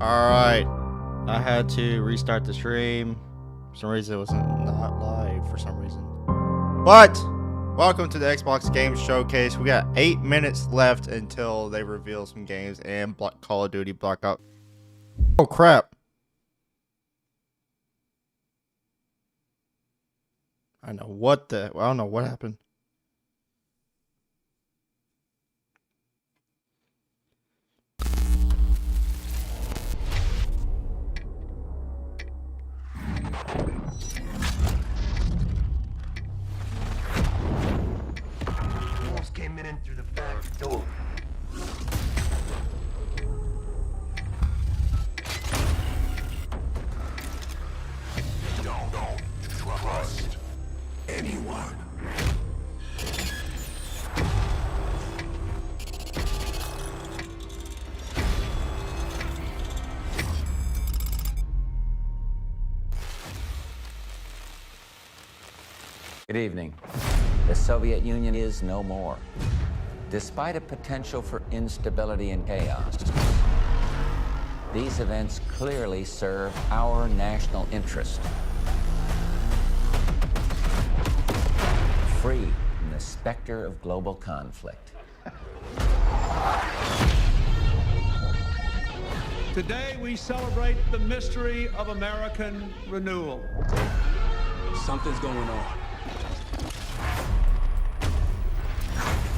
Alright, I had to restart the stream. For some reason it wasn't not live for some reason. But, welcome to the Xbox Game Showcase. We got 8 minutes left until they reveal some games and Call of Duty Black Ops. Oh crap. I don't know what happened. Almost came in through the back door. Don't trust anyone. Good evening. The Soviet Union is no more. Despite a potential for instability and chaos, these events clearly serve our national interest. Free from the specter of global conflict. Today we celebrate the mystery of American renewal. Something's going on.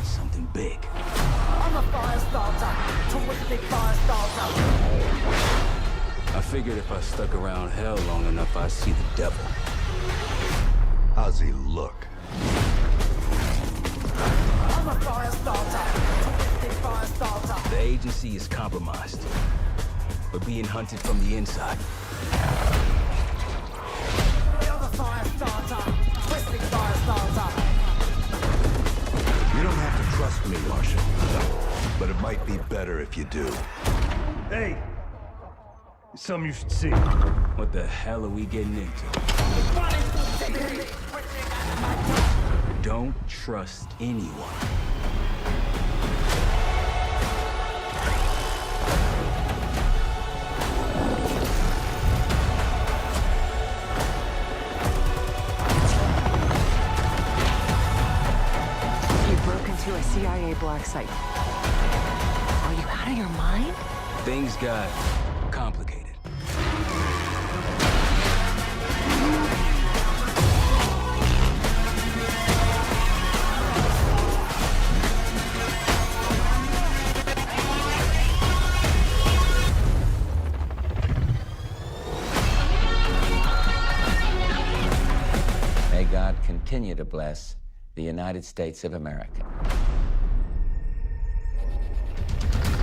Something big. I'm a fire starter, terrific fire starter. I figured if I stuck around hell long enough, I'd see the devil. How's he look? I'm a fire starter, terrific fire starter. The agency is compromised. We're being hunted from the inside. I'm a fire starter, terrific fire starter. You don't have to trust me, Marshal. But it might be better if you do. Hey! It's something you should see. What the hell are we getting into? Don't trust anyone. To a CIA black site. Are you out of your mind? Things got complicated. May God continue to bless the United States of America.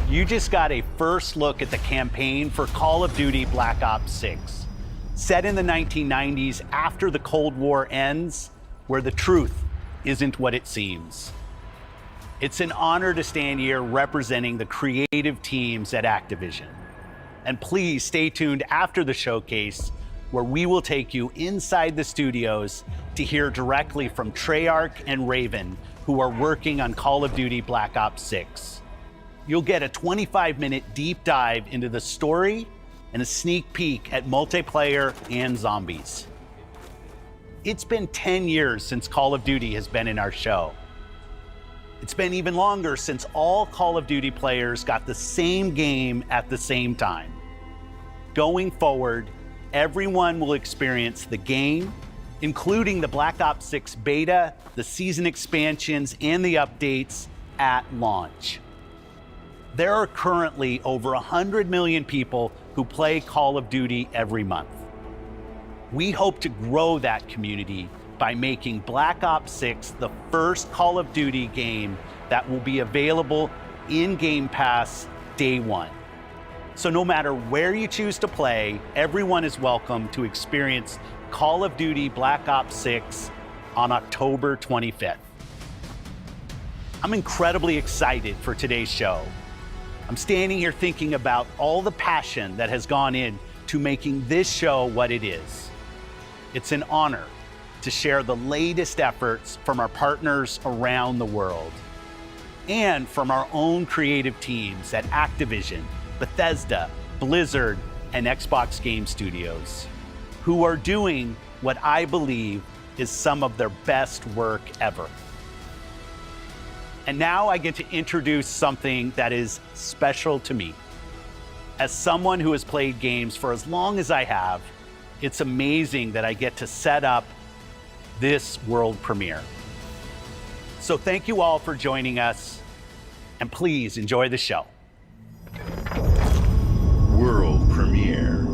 You just got a first look at the campaign for Call of Duty Black Ops 6. Set in the 1990s after the Cold War ends, where the truth isn't what it seems. It's an honor to stand here representing the creative teams at Activision. And please stay tuned after the showcase, where we will take you inside the studios to hear directly from Treyarch and Raven, who are working on Call of Duty Black Ops 6. You'll get a 25-minute deep dive into the story and a sneak peek at multiplayer and zombies. It's been 10 years since Call of Duty has been in our show. It's been even longer since all Call of Duty players got the same game at the same time. Going forward, everyone will experience the game, including the Black Ops 6 beta, the season expansions, and the updates at launch. There are currently over 100 million people who play Call of Duty every month. We hope to grow that community by making Black Ops 6 the first Call of Duty game that will be available in Game Pass day one. So no matter where you choose to play, everyone is welcome to experience Call of Duty Black Ops 6 on October 25th. I'm incredibly excited for today's show. I'm standing here thinking about all the passion that has gone in to making this show what it is. It's an honor to share the latest efforts from our partners around the world and from our own creative teams at Activision, Bethesda, Blizzard, and Xbox Game Studios, who are doing what I believe is some of their best work ever. And now I get to introduce something that is special to me. As someone who has played games for as long as I have, it's amazing that I get to set up this world premiere. So thank you all for joining us, and please enjoy the show. World premiere.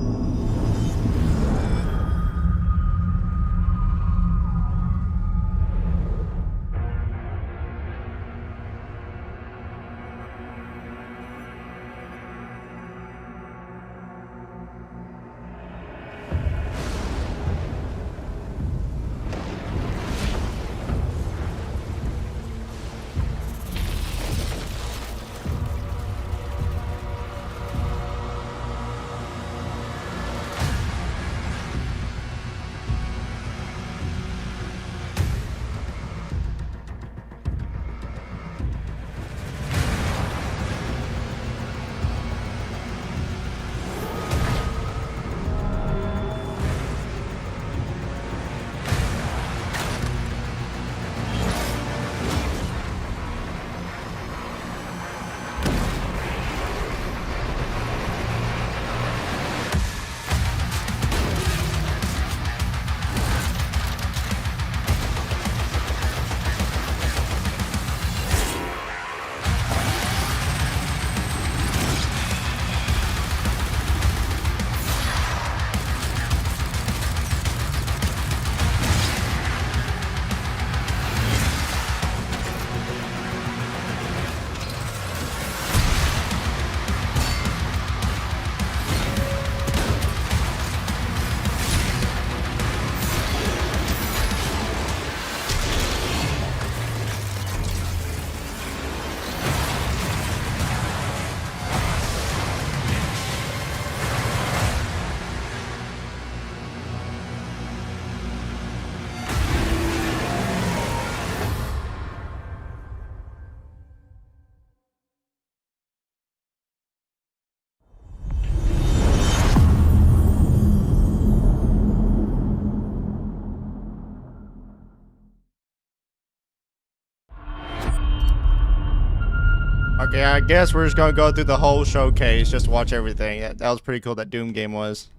Okay, I guess we're just gonna go through the whole showcase, just to watch everything. That was pretty cool, that Doom game was.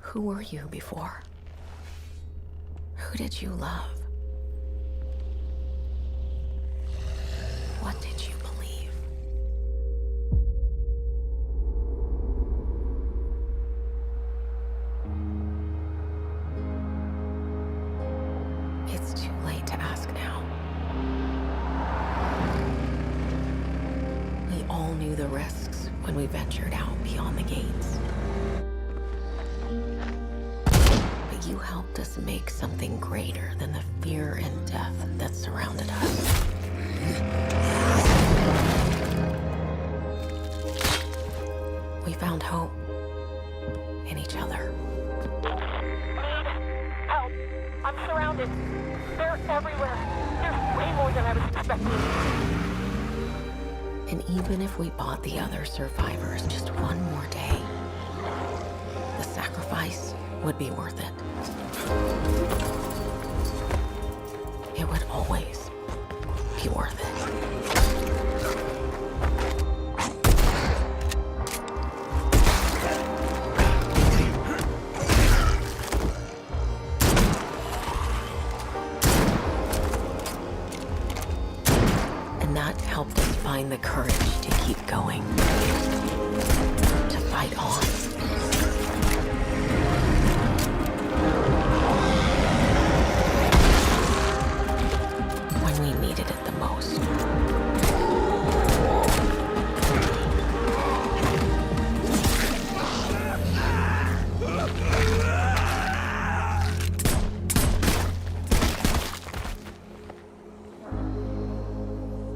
Who were you before? Who did you love? What did you believe? It's too late to ask now. We all knew the risks when we ventured out beyond the gates. But you helped us make something greater than the fear and death that surrounded us. We found hope in each other. Help! I'm surrounded. They're everywhere. There's way more than I was expecting. And even if we bought the other survivors just one more day, the sacrifice would be worth it. It would always be worth it. And that helped us find the courage to keep going, to fight on. When we needed it the most.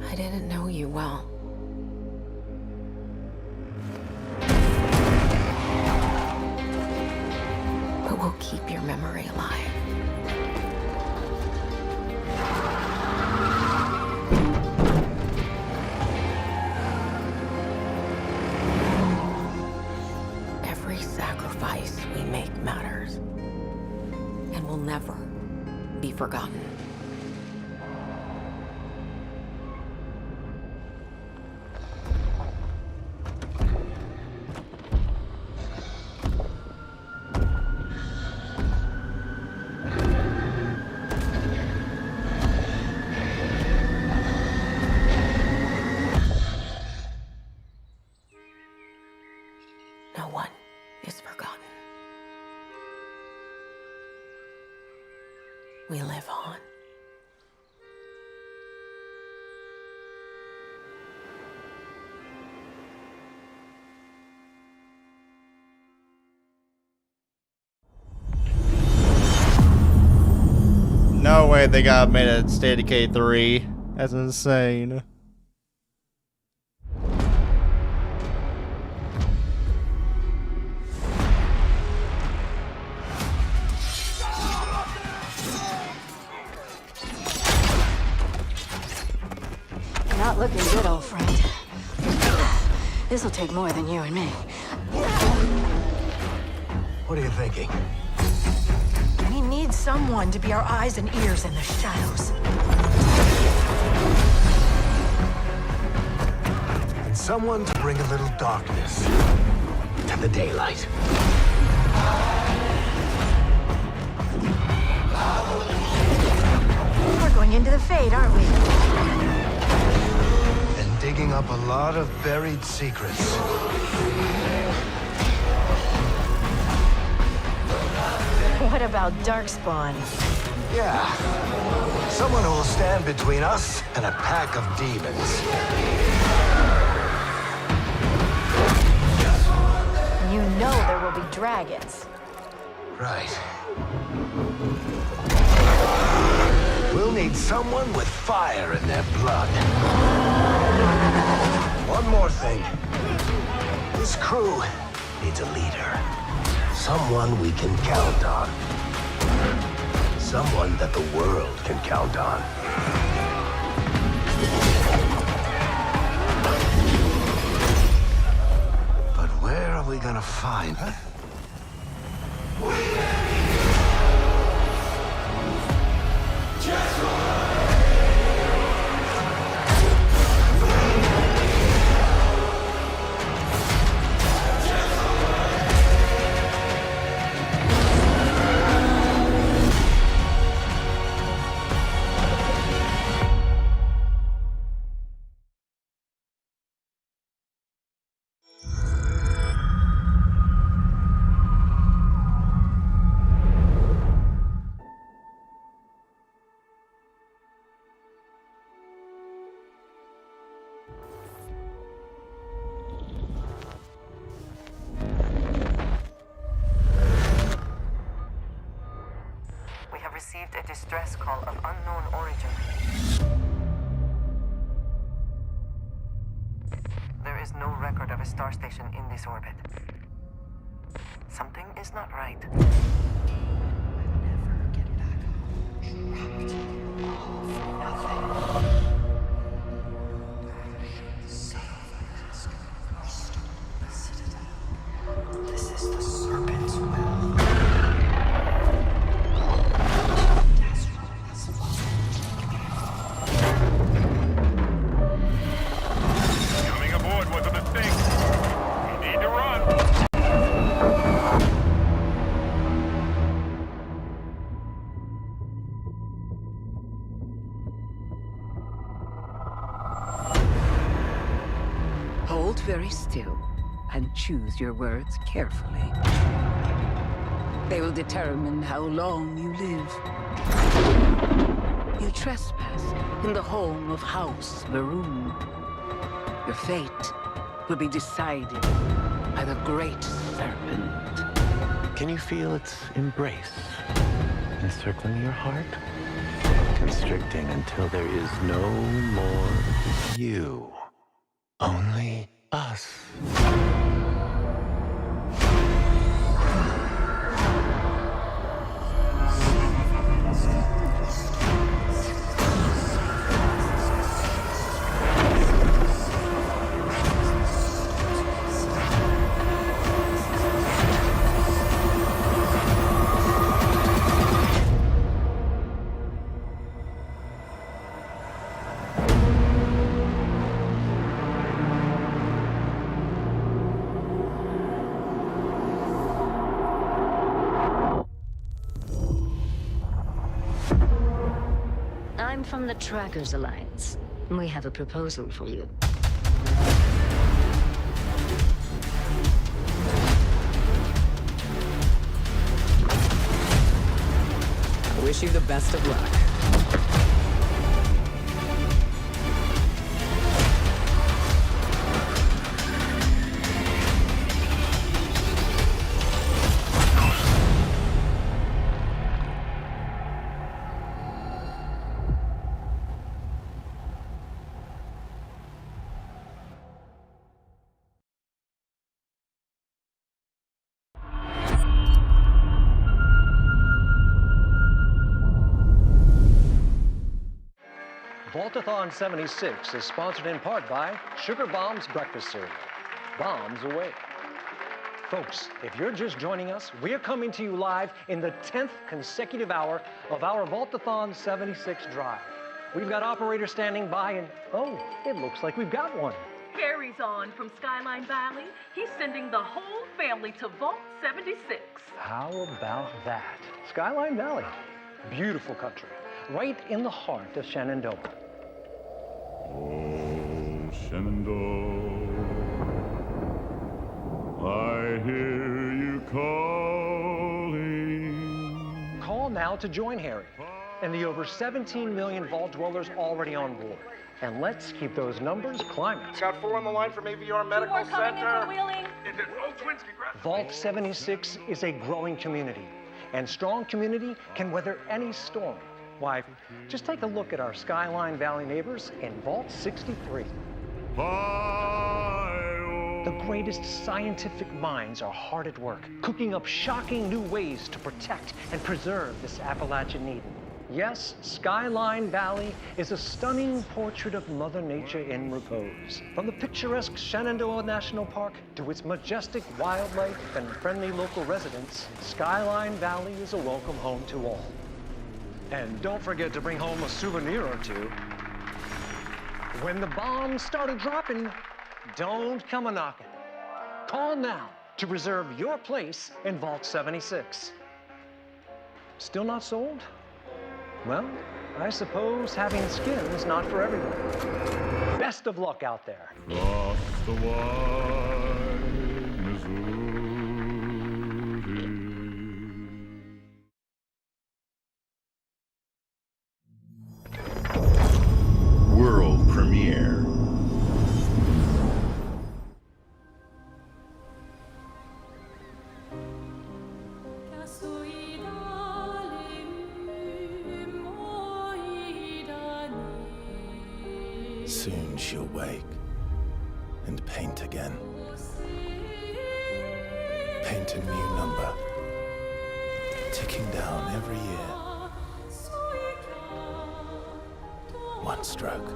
I didn't know you well. But we'll keep your memory alive. sacrifice we make matters and will never be forgotten. No one is forgotten. We live on. No way they got made a State of Decay 3. That's insane. Not looking good, old friend. This'll take more than you and me. What are you thinking? We need someone to be our eyes and ears in the shadows. And someone to bring a little darkness to the daylight. We're going into the Fade, aren't we? And digging up a lot of buried secrets. What about Darkspawn? Yeah. Someone who will stand between us and a pack of demons. You know there will be dragons. Right. We'll need someone with fire in their blood. One more thing. This crew needs a leader. Someone we can count on. Someone that the world can count on. But where are we gonna find her? Received a distress call of unknown origin. There is no record of a star station in this orbit. Something is not right. This is the Serpent's will. Hold very still and choose your words carefully. They will determine how long you live. You trespass in the home of House Varun. Your fate will be decided by the Great Serpent. Can you feel its embrace encircling your heart? Constricting until there is no more you. Only us. From the Trackers Alliance, we have a proposal for you. I wish you the best of luck. Vaultathon 76 is sponsored in part by Sugar Bombs Breakfast Cereal. Bombs away. Folks, if you're just joining us, we're coming to you live in the 10th consecutive hour of our Vaultathon 76 drive. We've got operators standing by and, oh, it looks like we've got one. Harry's on from Skyline Valley. He's sending the whole family to Vault 76. How about that? Skyline Valley, beautiful country, right in the heart of Shenandoah. Oh, Shenandoah, I hear you calling. Call now to join Harry and the over 17 million Vault dwellers already on board. And let's keep those numbers climbing. Got 4 on the line from AVR Medical Center. Vault 76 is a growing community, and strong community can weather any storm. Why, just take a look at our Skyline Valley neighbors in Vault 63. The greatest scientific minds are hard at work, cooking up shocking new ways to protect and preserve this Appalachian Eden. Yes, Skyline Valley is a stunning portrait of Mother Nature in repose. From the picturesque Shenandoah National Park to its majestic wildlife and friendly local residents, Skyline Valley is a welcome home to all. And don't forget to bring home a souvenir or two. When the bombs started dropping, don't come a-knocking. Call now to reserve your place in Vault 76. Still not sold? Well, I suppose having skin is not for everyone. Best of luck out there. Across the wide Missouri. World premiere. Soon she'll wake and paint again. Paint a new number, ticking down every year. One stroke,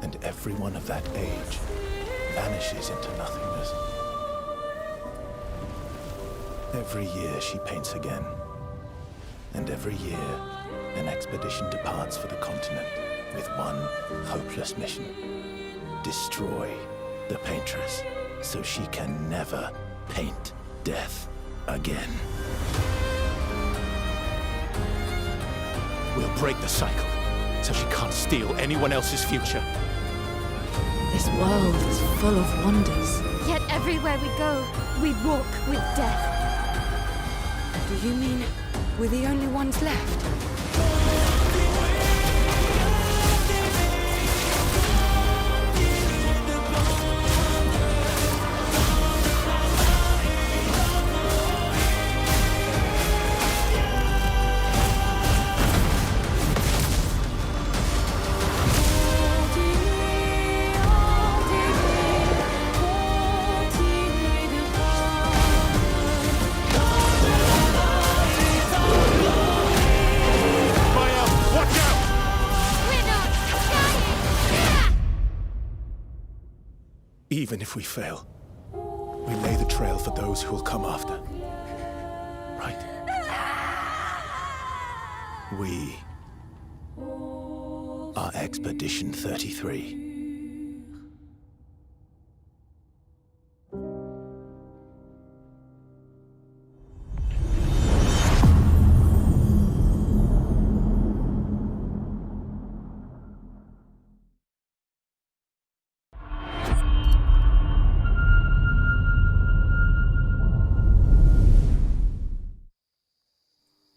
and everyone of that age vanishes into nothingness. Every year she paints again, and every year an expedition departs for the continent with one hopeless mission: destroy the paintress so she can never paint death again. We'll break the cycle so she can't steal anyone else's future. This world is full of wonders. Yet everywhere we go, we walk with death. Do you mean we're the only ones left? Even if we fail, we lay the trail for those who will come after. Right? We are Expedition 33.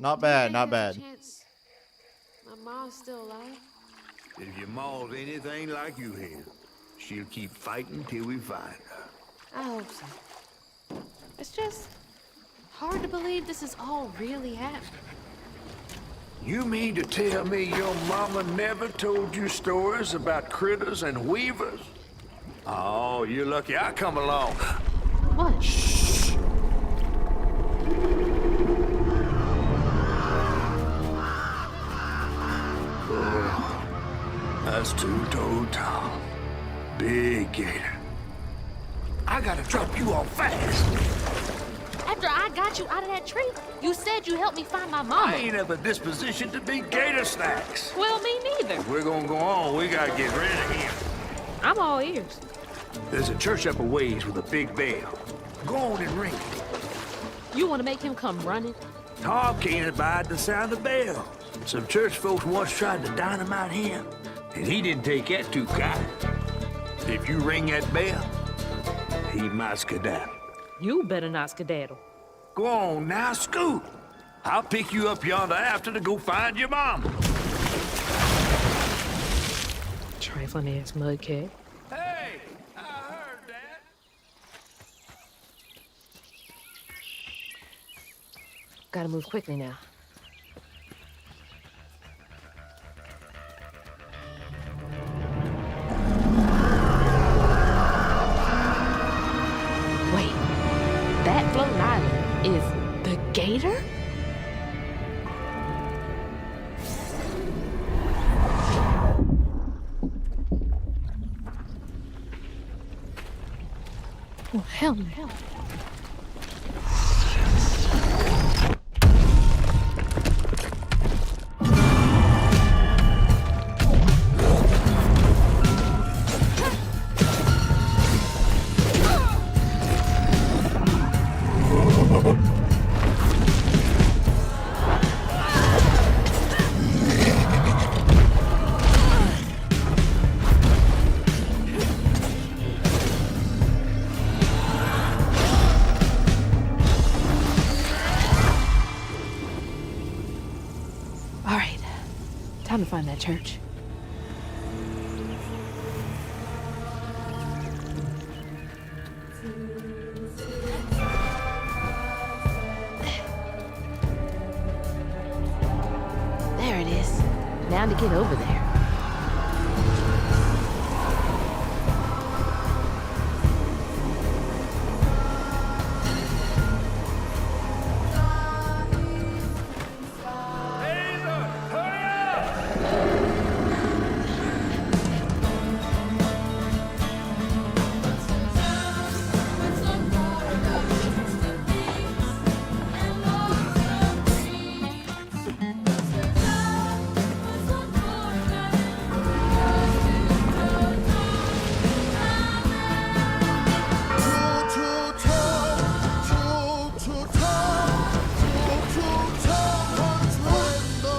Not bad, not bad. My mom's still alive. If your mom's anything like you have, she'll keep fighting till we find her. I hope so. It's just hard to believe this is all really happening. You mean to tell me your mama never told you stories about critters and weavers? Oh, you're lucky I come along. What? Shh. Oh, that's two-toed Tom. Big gator. I gotta drop you off fast. After I got you out of that tree, you said you helped me find my mama. I ain't of a disposition to be gator snacks. Well, me neither. If we're gonna go on, we gotta get rid of him. I'm all ears. There's a church up a ways with a big bell. Go on and ring it. You want to make him come running? Tom can't abide the sound of the bell. Some church folks once tried to dynamite him, and he didn't take that too kind. If you ring that bell, he might skedaddle. You better not skedaddle. Go on now, scoot. I'll pick you up yonder after to go find your mom. Trifling ass mudcat. Hey, I heard that. Gotta move quickly now. Wait, that floating island is the gator? Oh, hell no. All right, time to find that church. There it is. Now to get over there.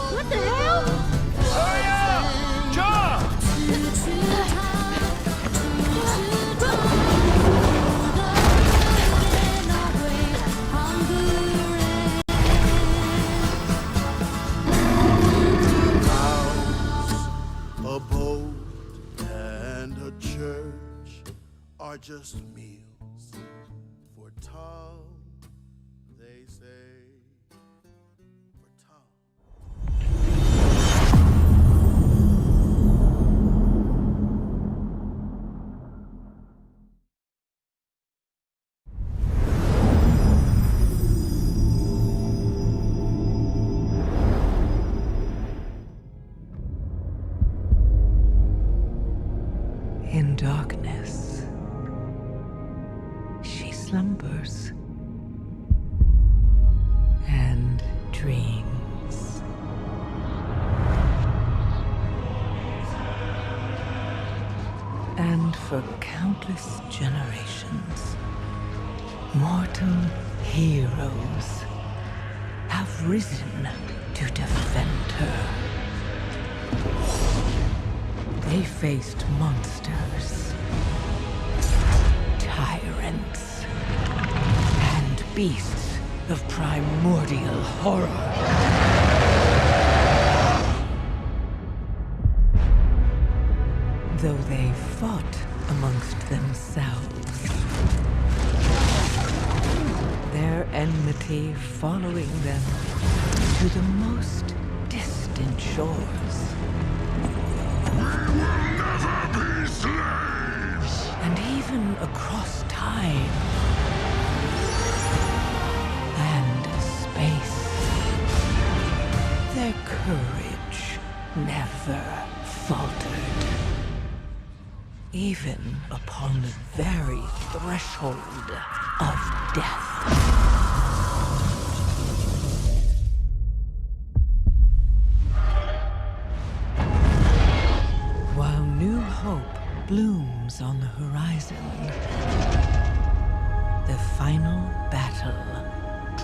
What the hell? Hurry up! Jump! A boat and a church are just meals for Tom, they say. For Tom. In darkness, she slumbers and dreams. And for countless generations, mortal heroes have risen to defend her. They faced monsters, tyrants, and beasts of primordial horror. though they fought amongst themselves. Their enmity following them to the most distant shores. We will never be slaves! And even across time and space. Their courage never faltered. Even upon the very threshold of death. While new hope blooms on the horizon, the final battle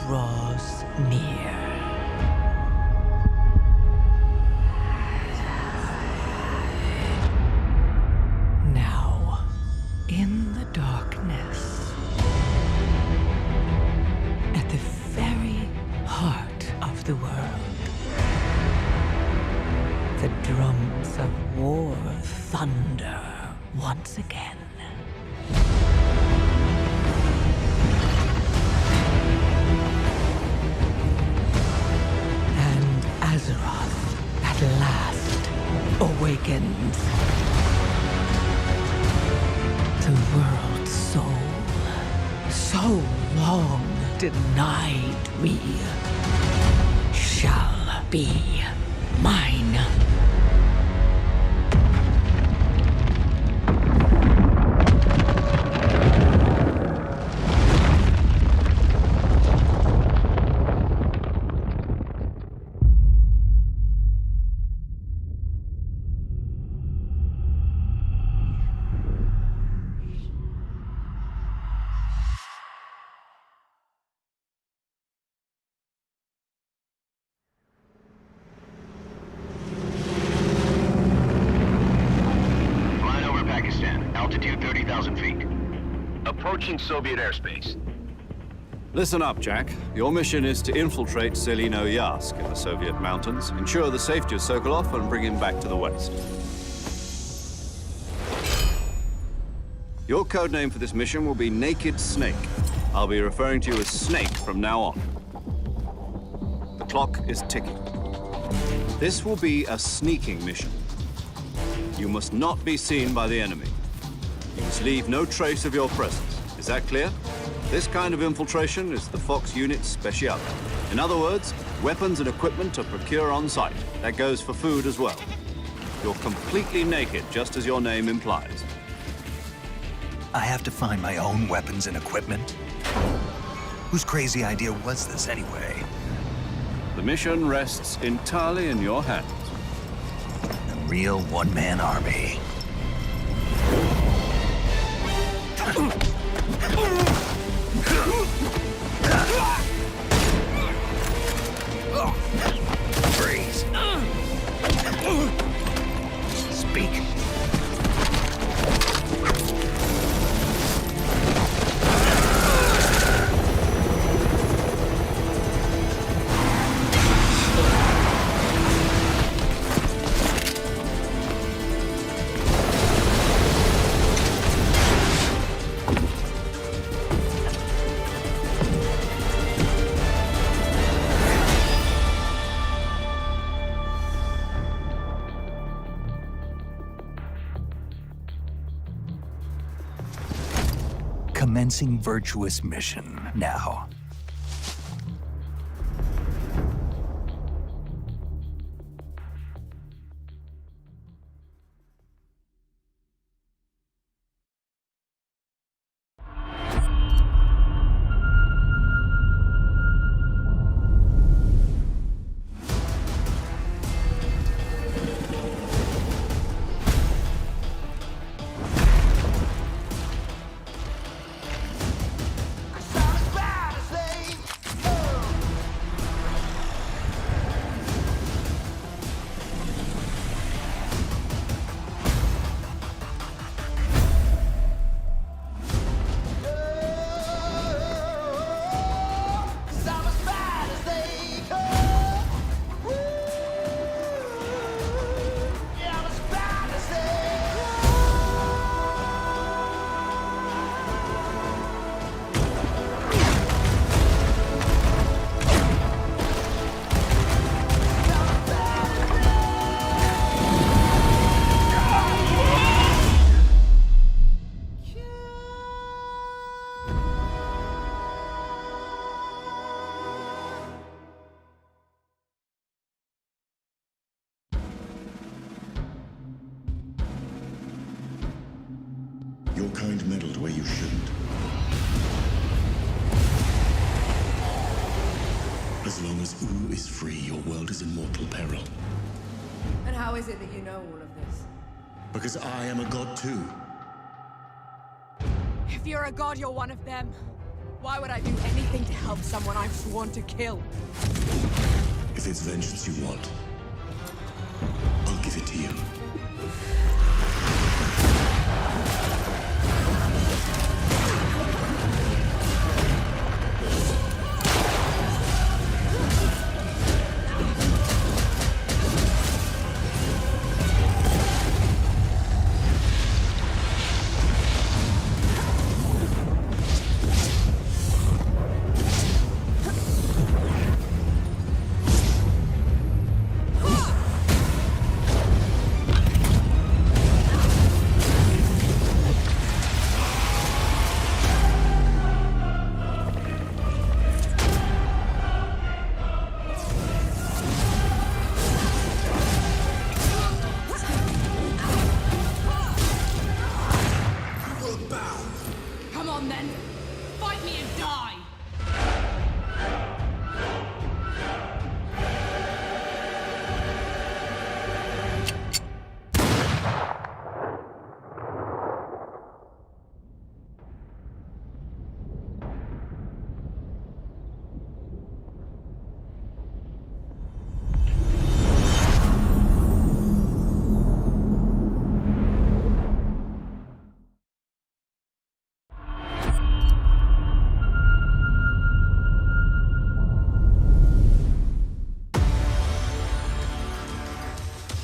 draws near. Now, in the darkness, at the very heart of the world, the drums of war thunder once again. And Azeroth at last awakens. The world's soul, so long denied me, shall be mine. Altitude 30,000 feet. Approaching Soviet airspace. Listen up, Jack. Your mission is to infiltrate Selino Yask in the Soviet mountains, ensure the safety of Sokolov, and bring him back to the West. Your codename for this mission will be Naked Snake. I'll be referring to you as Snake from now on. The clock is ticking. This will be a sneaking mission. You must not be seen by the enemy. You must leave no trace of your presence. Is that clear? This kind of infiltration is the Fox unit's speciality. In other words, weapons and equipment are procured on site. That goes for food as well. You're completely naked, just as your name implies. I have to find my own weapons and equipment? Whose crazy idea was this anyway? The mission rests entirely in your hands. A real one-man army. Freeze. Speak. Commencing virtuous mission now. you shouldn't. As long as U is free, your world is in mortal peril. And how is it that you know all of this? Because I am a god too. If you're a god, you're one of them. Why would I do anything to help someone I've sworn to kill? If it's vengeance you want, I'll give it to you.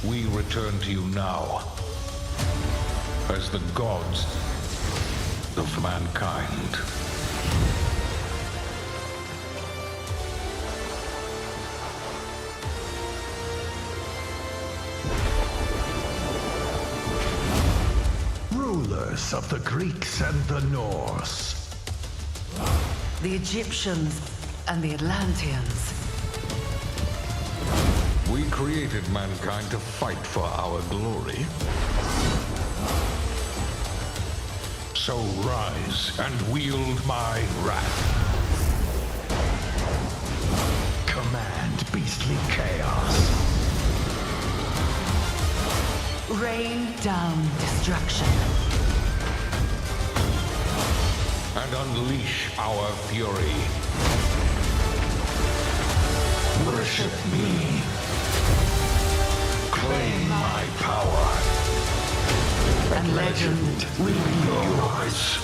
We return to you now as the gods of mankind. Rulers of the Greeks and the Norse. The Egyptians and the Atlanteans. We created mankind to fight for our glory. So rise and wield my wrath. Command beastly chaos. Rain down destruction. And unleash our fury. Worship me. Claim my power. And legend will be yours.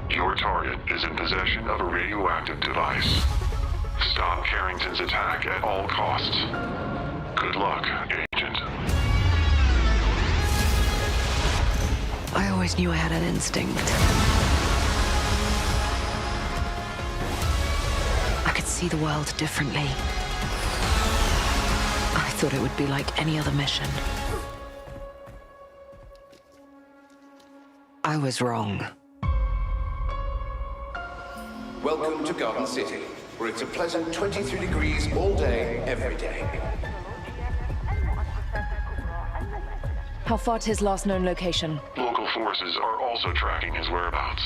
Your target is in possession of a radioactive device. Stop Carrington's attack at all costs. Good luck, Agent. I always knew I had an instinct. I could see the world differently. I thought it would be like any other mission. I was wrong. Welcome to Garden City, where it's a pleasant 23 degrees all day, every day. How far to his last known location? Local forces are also tracking his whereabouts.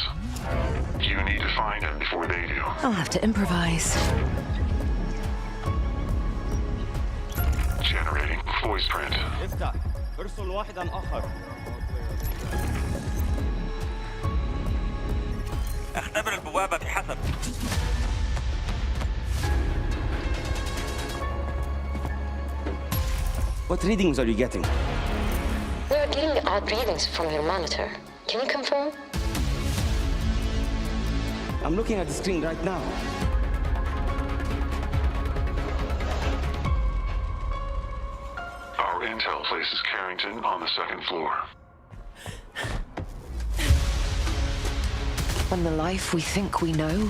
You need to find him before they do. I'll have to improvise. Generating voice print. افتح. ارسل واحدا آخر. اختبر البوابة بحسب. What readings are you getting? We are getting odd readings from your monitor. Can you confirm? I'm looking at the screen right now. intel places Carrington on the second floor. And the life we think we know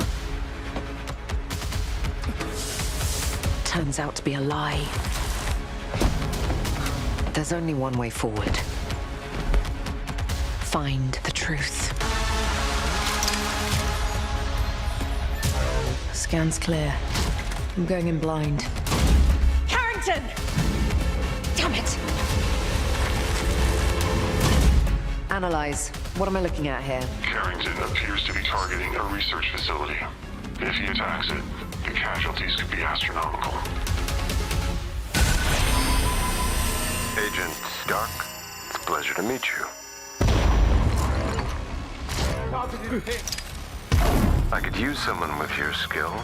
turns out to be a lie. There's only one way forward. Find the truth. Scan's clear. I'm going in blind. Carrington! Damn it! Analyze. What am I looking at here? Carrington appears to be targeting a research facility. If he attacks it, the casualties could be astronomical. Agent Stark, it's a pleasure to meet you. I could use someone with your skills.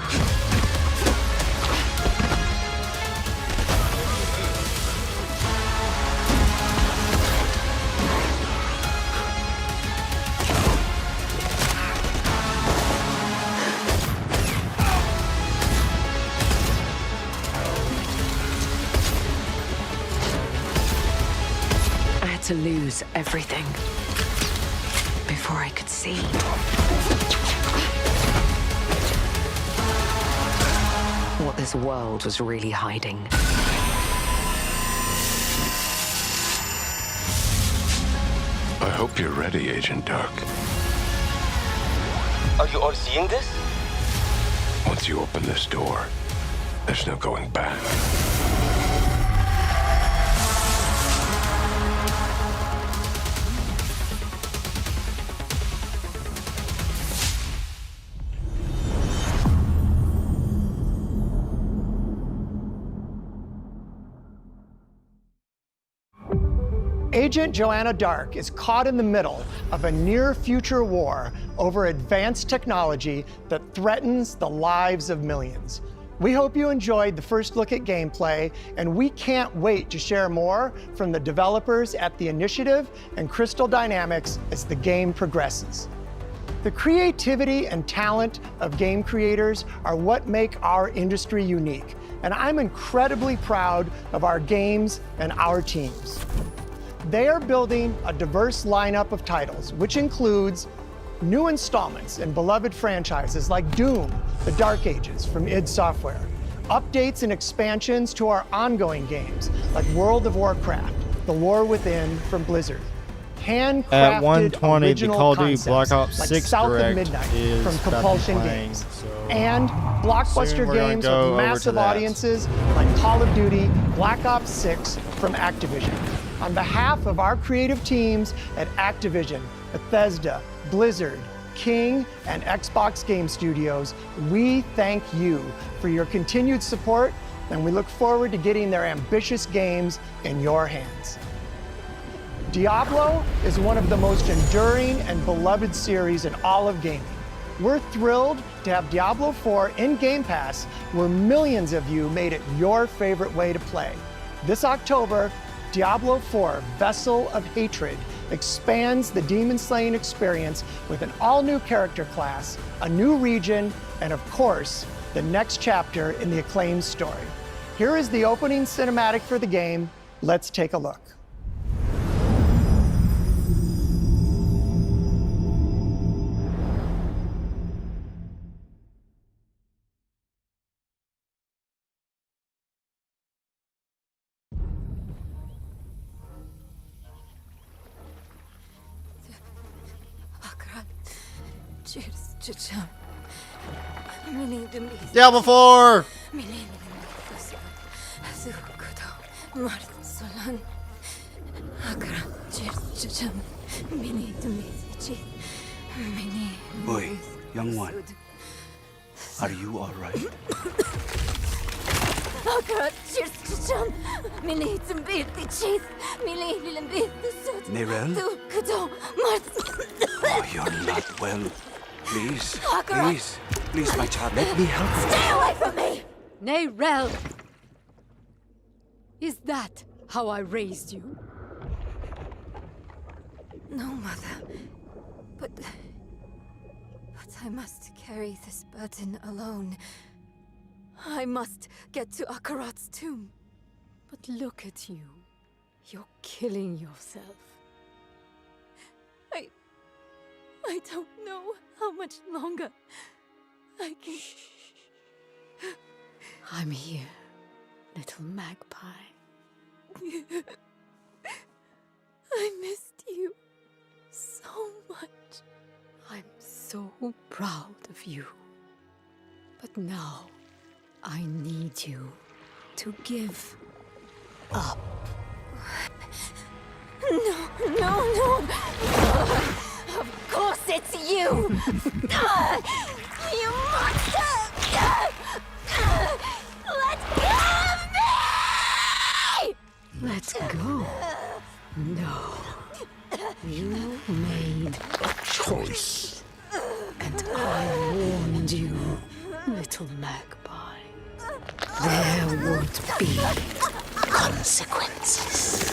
I had to lose everything before I could see. What this world was really hiding. I hope you're ready, Agent Dark. Are you all seeing this? Once you open this door, there's no going back. Agent Joanna Dark is caught in the middle of a near-future war over advanced technology that threatens the lives of millions. We hope you enjoyed the first look at gameplay, and we can't wait to share more from the developers at The Initiative and Crystal Dynamics as the game progresses. The creativity and talent of game creators are what make our industry unique, and I'm incredibly proud of our games and our teams. They are building a diverse lineup of titles, which includes new installments in beloved franchises like Doom, The Dark Ages from id Software, updates and expansions to our ongoing games like World of Warcraft, The War Within from Blizzard, handcrafted at 1:20, the Call of Duty concepts Black Ops like 6 South Direct of Midnight is from about to be Compulsion playing, Games, so and soon blockbuster we're gonna games go with over to massive that. audiences like Call of Duty Black Ops 6 from Activision. On behalf of our creative teams at Activision, Bethesda, Blizzard, King, and Xbox Game Studios, we thank you for your continued support, and we look forward to getting their ambitious games in your hands. Diablo is one of the most enduring and beloved series in all of gaming. We're thrilled to have Diablo 4 in Game Pass, where millions of you made it your favorite way to play. This October, Diablo 4 Vessel of Hatred expands the demon slaying experience with an all-new character class, a new region, and of course, the next chapter in the acclaimed story. Here is the opening cinematic for the game. Let's take a look. Diablo 4! Boy, young one, are you all right? Nerel? Oh, you're not well. Please, please, my child, let me help you. Stay away from me! Nerel! Is that how I raised you? No, Mother. But I must carry this burden alone. I must get to Akarat's tomb. But look at you. You're killing yourself. I don't know how much longer I can... I'm here, little magpie. I missed you so much. I'm so proud of you. But now, I need you to give up. No. Of course it's you! You monster! Let go of me! Let go? No. You made a choice. And I warned you, little magpie. There would be consequences.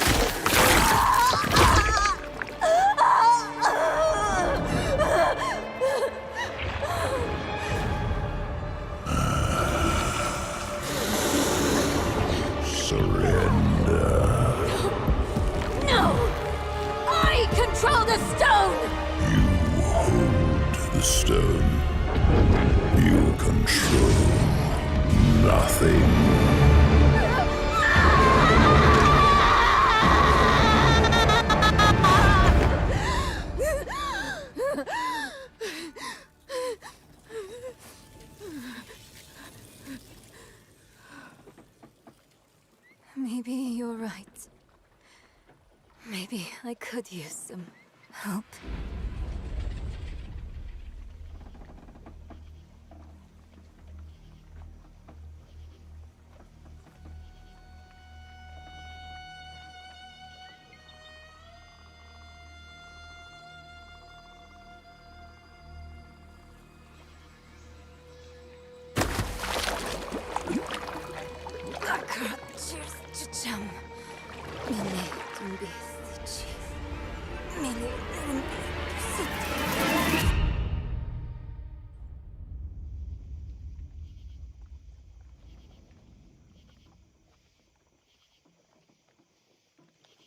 Surrender. No! I control the stone! You hold the stone. You control nothing. Maybe you're right. Maybe I could use some help.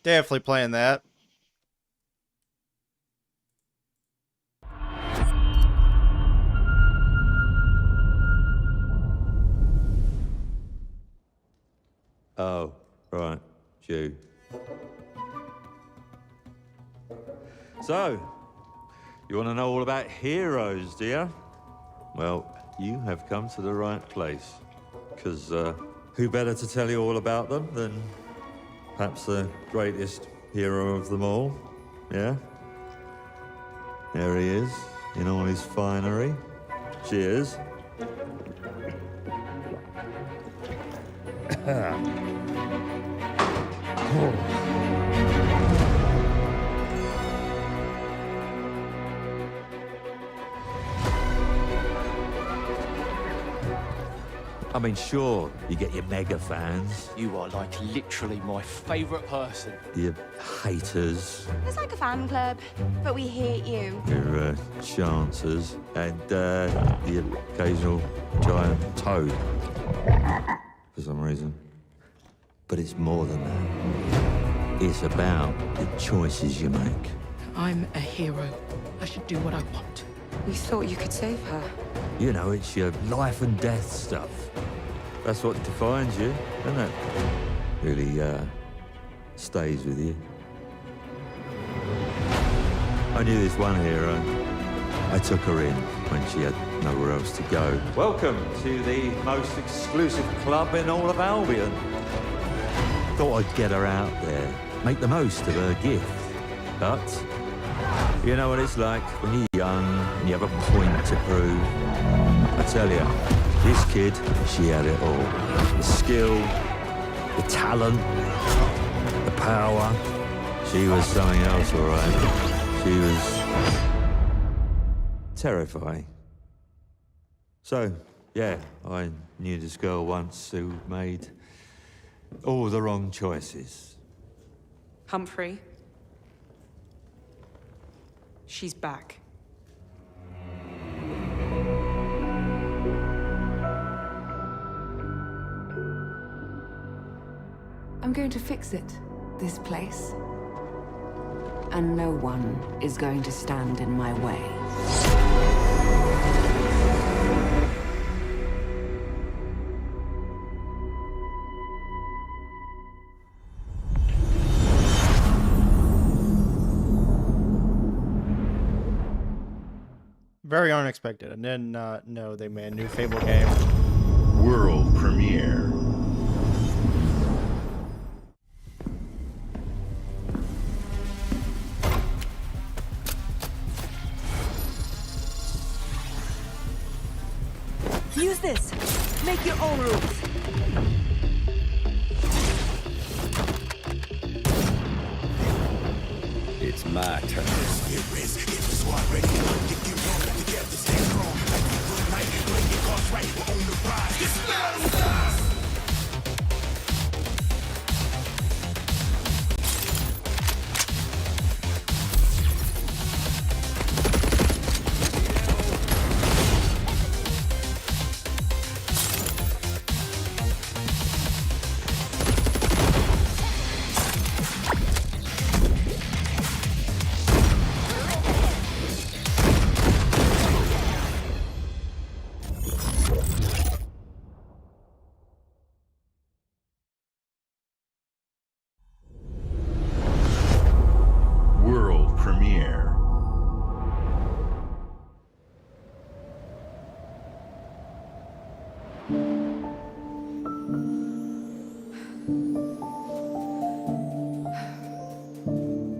Definitely playing that. Oh, right, you. So, you want to know all about heroes, do you? Well, you have come to the right place. Because who better to tell you all about them than perhaps the greatest hero of them all? Yeah? There he is, in all his finery. Cheers. I mean, sure, you get your mega fans, You are like literally my favourite person. your haters, It's like a fan club, but we hate you. your chancers, and the occasional giant toad, for some reason. But it's more than that. It's about the choices you make. I'm a hero. I should do what I want. We thought you could save her. You know, it's your life and death stuff. That's what defines you, isn't it? Really, stays with you. I knew this one hero. I took her in when she had nowhere else to go. Welcome to the most exclusive club in all of Albion. Thought I'd get her out there, make the most of her gift. But you know what it's like when you're young and you have a point to prove. I tell you, this kid, she had it all. The skill, the talent, the power. She was something else, all right. She was terrifying. So, yeah, I knew this girl once who made all the wrong choices. Humphrey. She's back. I'm going to fix it. this place. And no one is going to stand in my way. Very unexpected. I did not know they made a new Fable game. World premiere. Use this. Make your own rules. It's my turn. World premiere.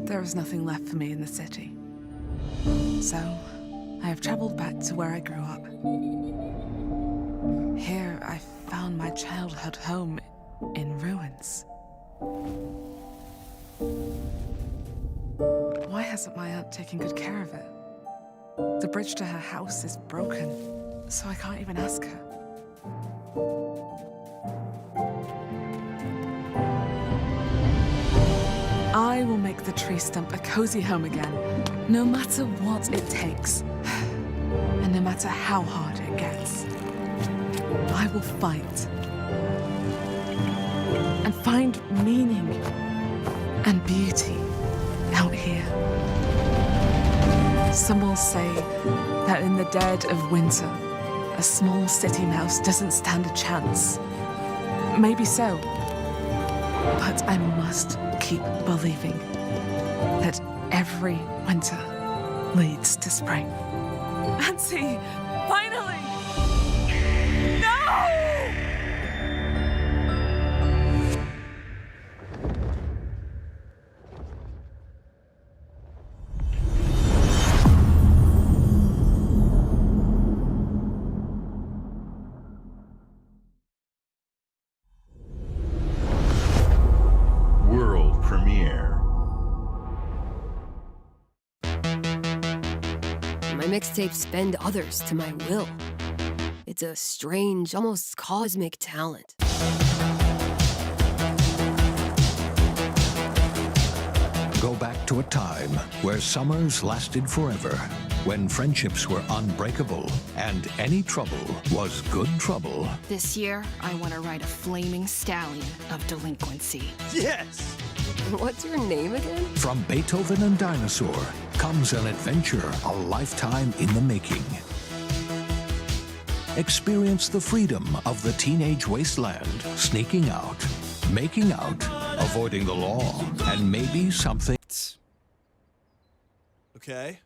There is nothing left for me in the city. So, I have traveled back to where I grew up. Here, I found my childhood home in ruins. Why hasn't my aunt taken good care of it? The bridge to her house is broken, so I can't even ask her. I will make the tree stump a cozy home again, no matter what it takes, and no matter how hard it gets. I will fight and find meaning and beauty out here. Some will say that in the dead of winter, a small city mouse doesn't stand a chance. Maybe so, but I must keep believing that every winter leads to spring. Auntie, finally! No! World premiere. My mixtapes bend others to my will. It's a strange, almost cosmic talent. Go back to a time where summers lasted forever, when friendships were unbreakable and any trouble was good trouble. This year, I want to ride a flaming stallion of delinquency. Yes! What's your name again? From Beethoven and Dinosaur comes an adventure a lifetime in the making. Experience the freedom of the teenage wasteland, sneaking out, making out, avoiding the law, and maybe something. Okay.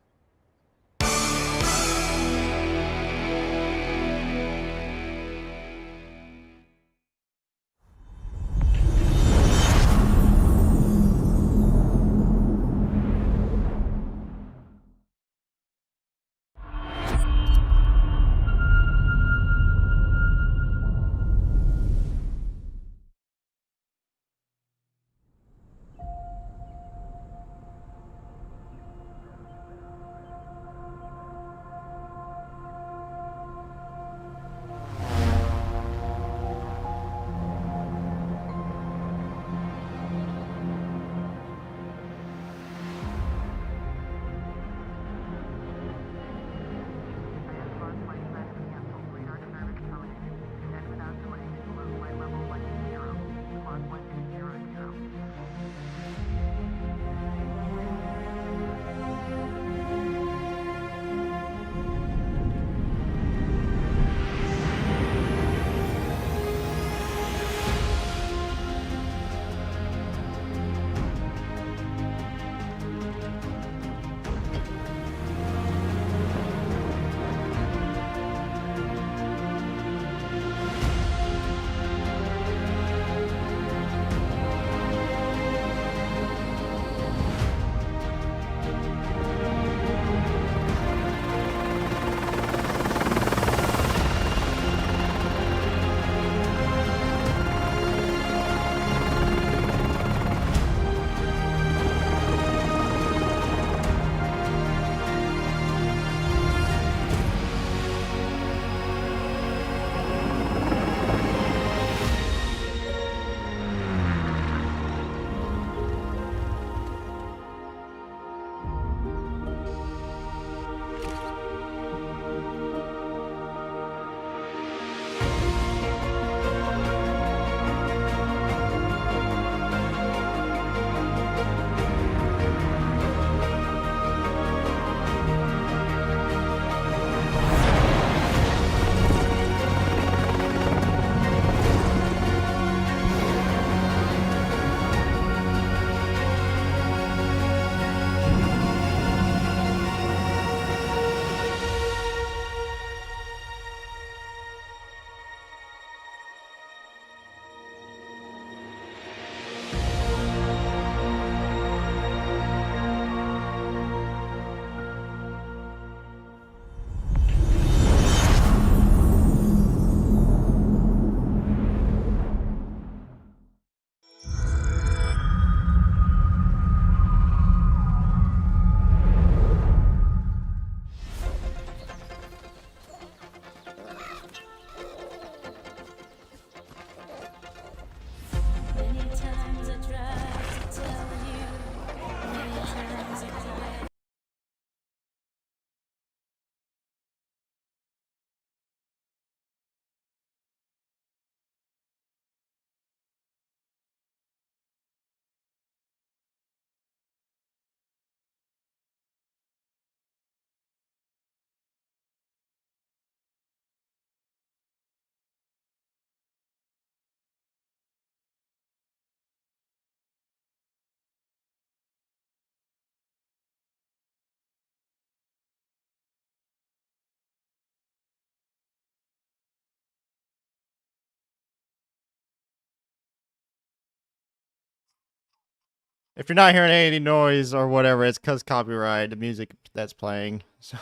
If you're not hearing any noise or whatever, it's because copyright, the music that's playing. So,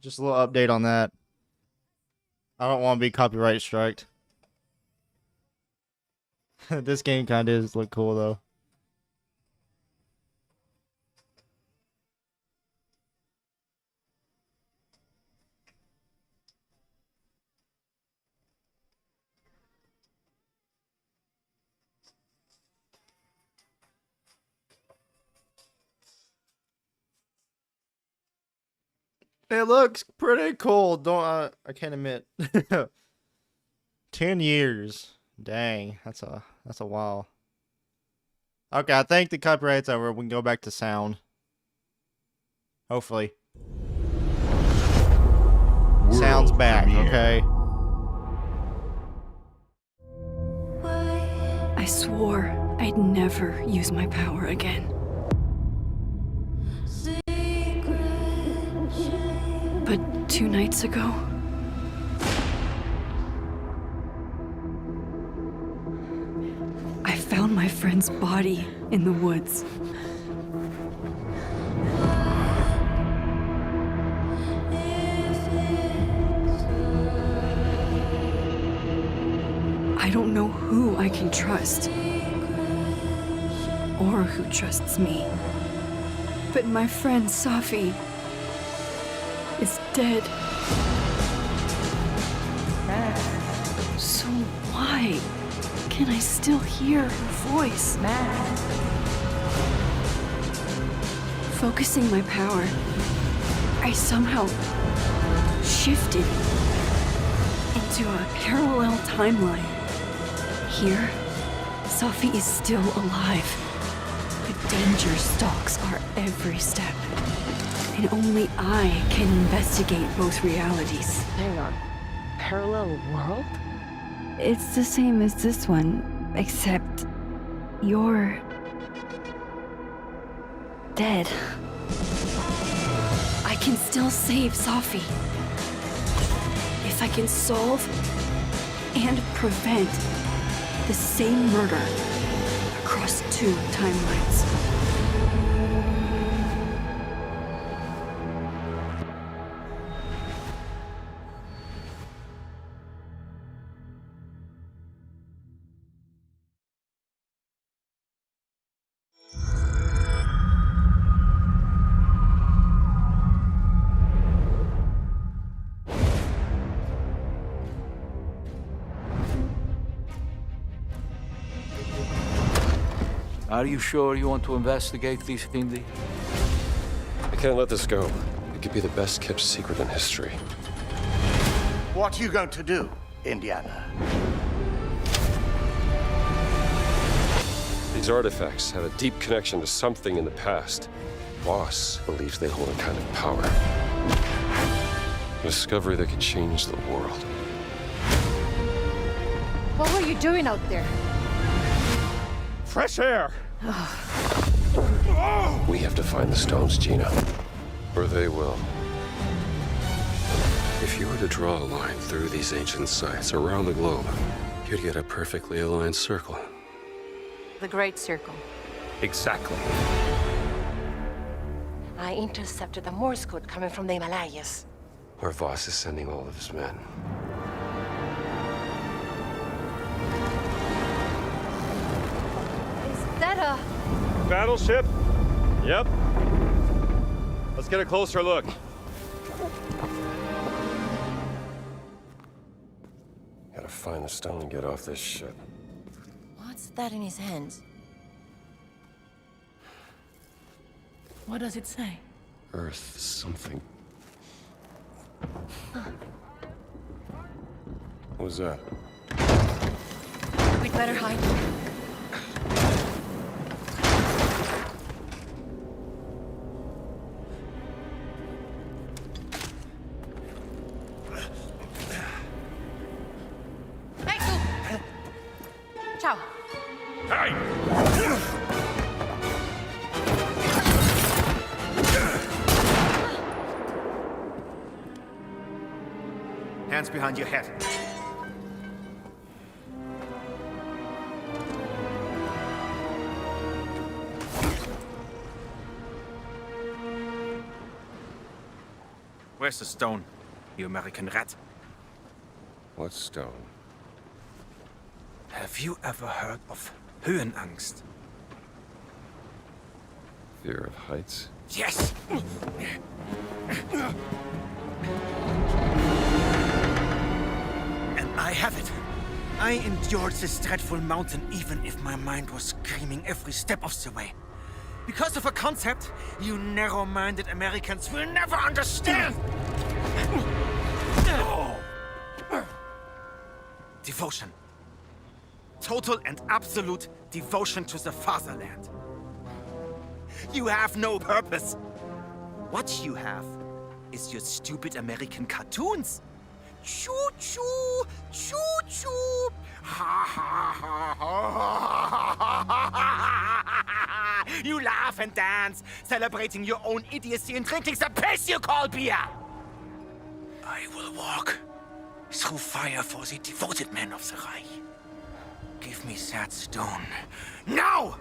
just a little update on that. I don't want to be copyright striked. This game kind of does look cool, though. It looks pretty cool. I can't admit. 10 years. Dang, that's a while. Okay, I think the copyright's over. We can go back to sound. Hopefully. Sound's back, okay. I swore I'd never use my power again. But 2 nights ago, I found my friend's body in the woods. I don't know who I can trust, or who trusts me. But my friend Safi is dead. So why can I still hear her voice? Focusing my power, I somehow shifted into a parallel timeline. Here, Safi is still alive, but danger stalks our every step. And only I can investigate both realities. Hang on. Parallel world? It's the same as this one, except you're dead. I can still save Safi. If I can solve and prevent the same murder across 2 timelines. Are you sure you want to investigate this, Finley? I can't let this go. It could be the best kept secret in history. What are you going to do, Indiana? These artifacts have a deep connection to something in the past. Boss believes they hold a kind of power. A discovery that could change the world. What were you doing out there? Fresh air! We have to find the stones, Gina. Or they will. If you were to draw a line through these ancient sites around the globe, you'd get a perfectly aligned circle. The Great Circle. Exactly. I intercepted the Morse code coming from the Himalayas. Where Voss is sending all of his men. Is that a... Battleship? Yep. Let's get a closer look. Gotta find the stone and get off this ship. What's that in his hands? What does it say? Earth something. What was that? We'd better hide. Ciao. Hey! Hands behind your head. Where's the stone, you American rat? What stone? Have you ever heard of Höhenangst? Fear of heights? Yes! And I have it. I endured this dreadful mountain even if my mind was screaming every step of the way. Because of a concept you narrow-minded Americans will never understand! Devotion. Total and absolute devotion to the fatherland. You have no purpose. What you have is your stupid American cartoons. Choo-choo, choo-choo. Ha ha ha ha. You laugh and dance, celebrating your own idiocy and drinking the piss you call beer. I will walk through fire for the devoted men of the Reich. Give me that stone. Now!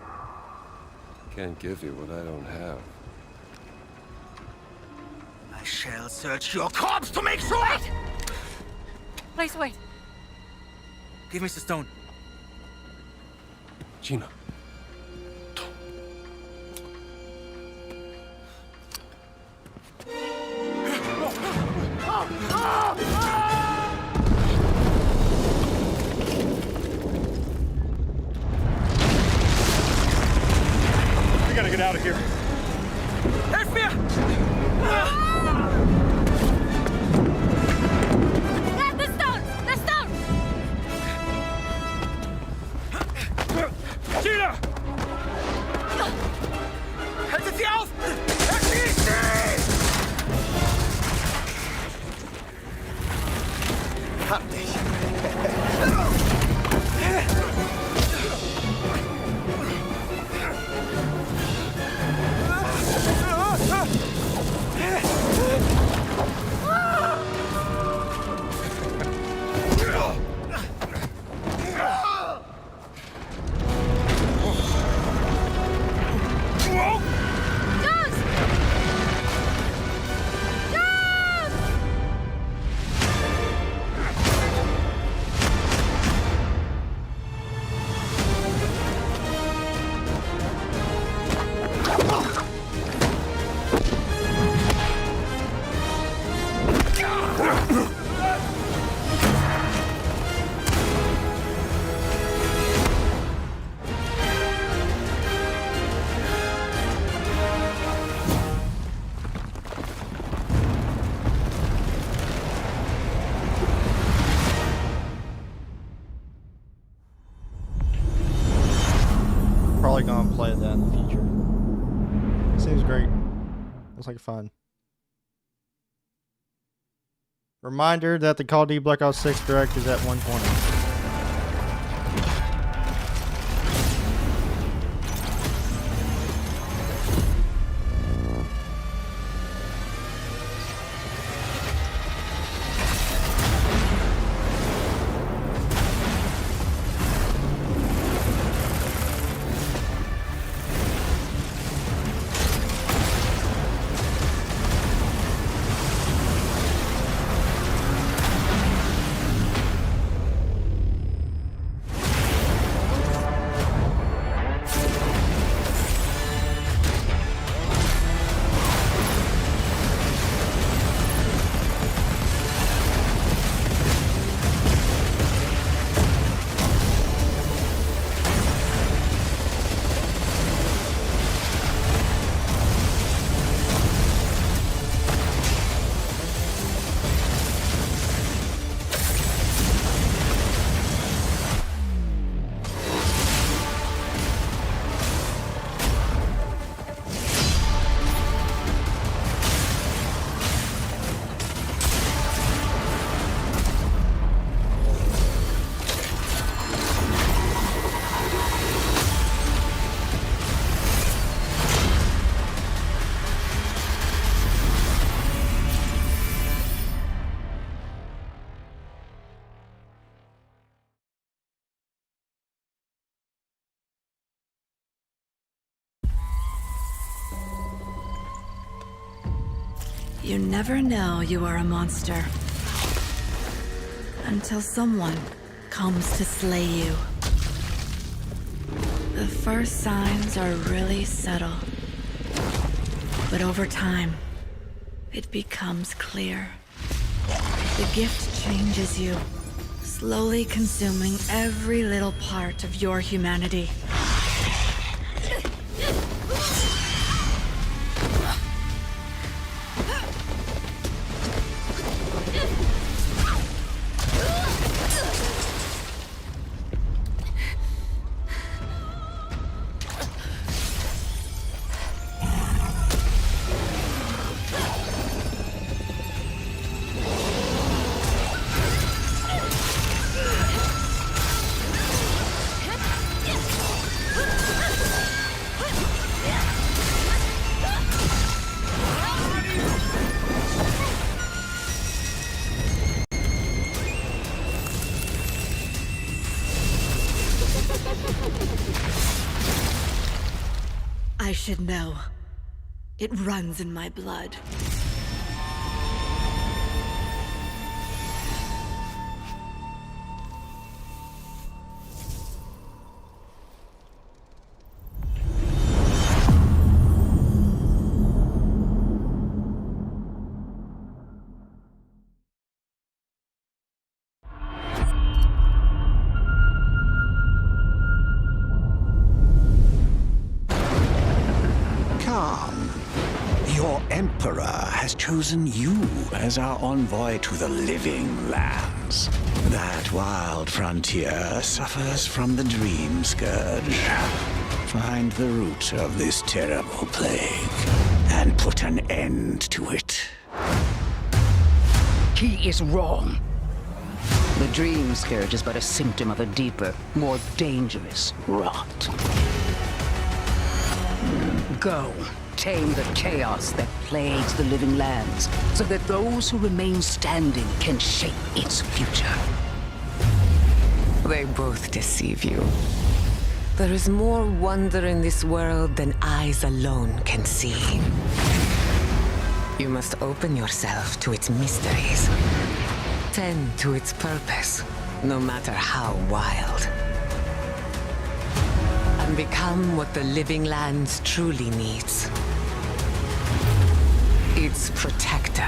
Can't give you what I don't have. I shall search your corpse to make sure! Wait! Please wait. Give me the stone. Gina. We gotta get out of here. Help me! The stone! The stone! Gina! Haltet sie auf! Erschießt sie! Hab dich. Probably gonna play that in the future. Seems great. Looks like fun. Reminder that the Call of Duty Black Ops 6 Direct is at 120. You never know you are a monster until someone comes to slay you. The first signs are really subtle, but over time, it becomes clear. The gift changes you, slowly consuming every little part of your humanity. I should know. It runs in my blood. Your Emperor has chosen you as our envoy to the Living Lands. That wild frontier suffers from the Dream Scourge. Find the root of this terrible plague and put an end to it. He is wrong. The Dream Scourge is but a symptom of a deeper, more dangerous rot. Go. Tame the chaos that plagues the Living Lands, so that those who remain standing can shape its future. They both deceive you. There is more wonder in this world than eyes alone can see. You must open yourself to its mysteries. Tend to its purpose, no matter how wild. And become what the Living Lands truly needs. Its protector.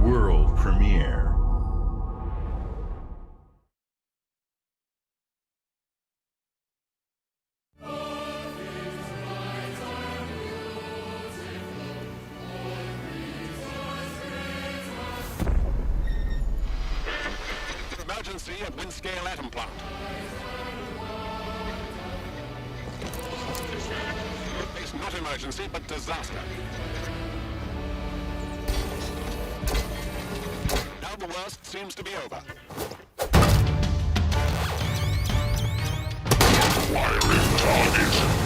World premiere. Emergency at Windscale Atom Plant. It's not emergency, but disaster. Now the worst seems to be over. Acquiring target.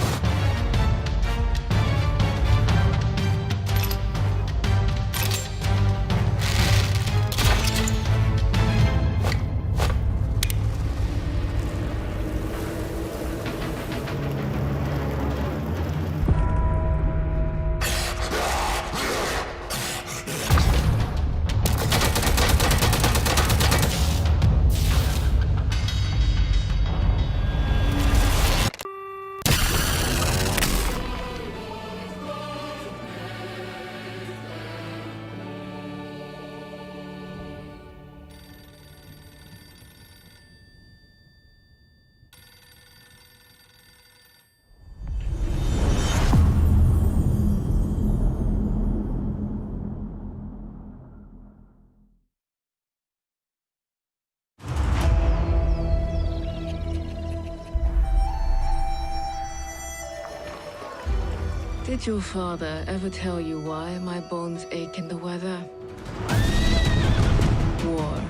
Did your father ever tell you why my bones ache in the weather? War.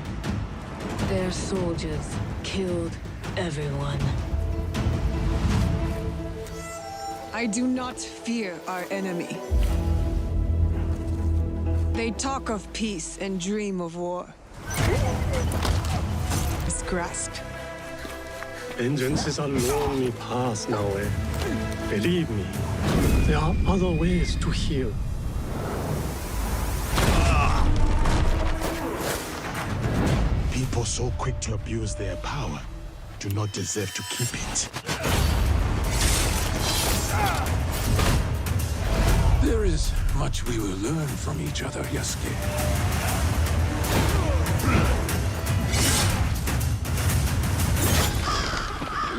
Their soldiers killed everyone. I do not fear our enemy. They talk of peace and dream of war. His grasp. Vengeance is a lonely path now, eh? Believe me, there are other ways to heal. People so quick to abuse their power do not deserve to keep it. There is much we will learn from each other, Yasuke.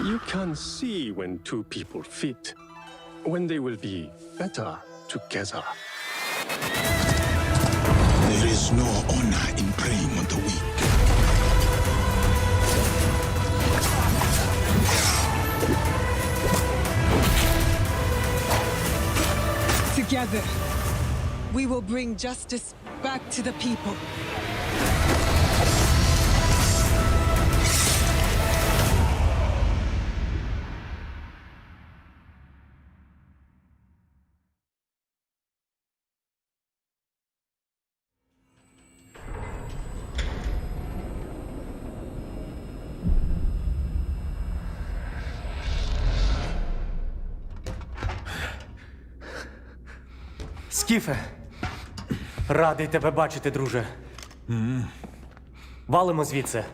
You can see when two people fit, when they will be better together. There is no honor in preying on the weak. Together, we will bring justice back to the people. Скіфе, радий тебе бачити, друже. Валимо звідси.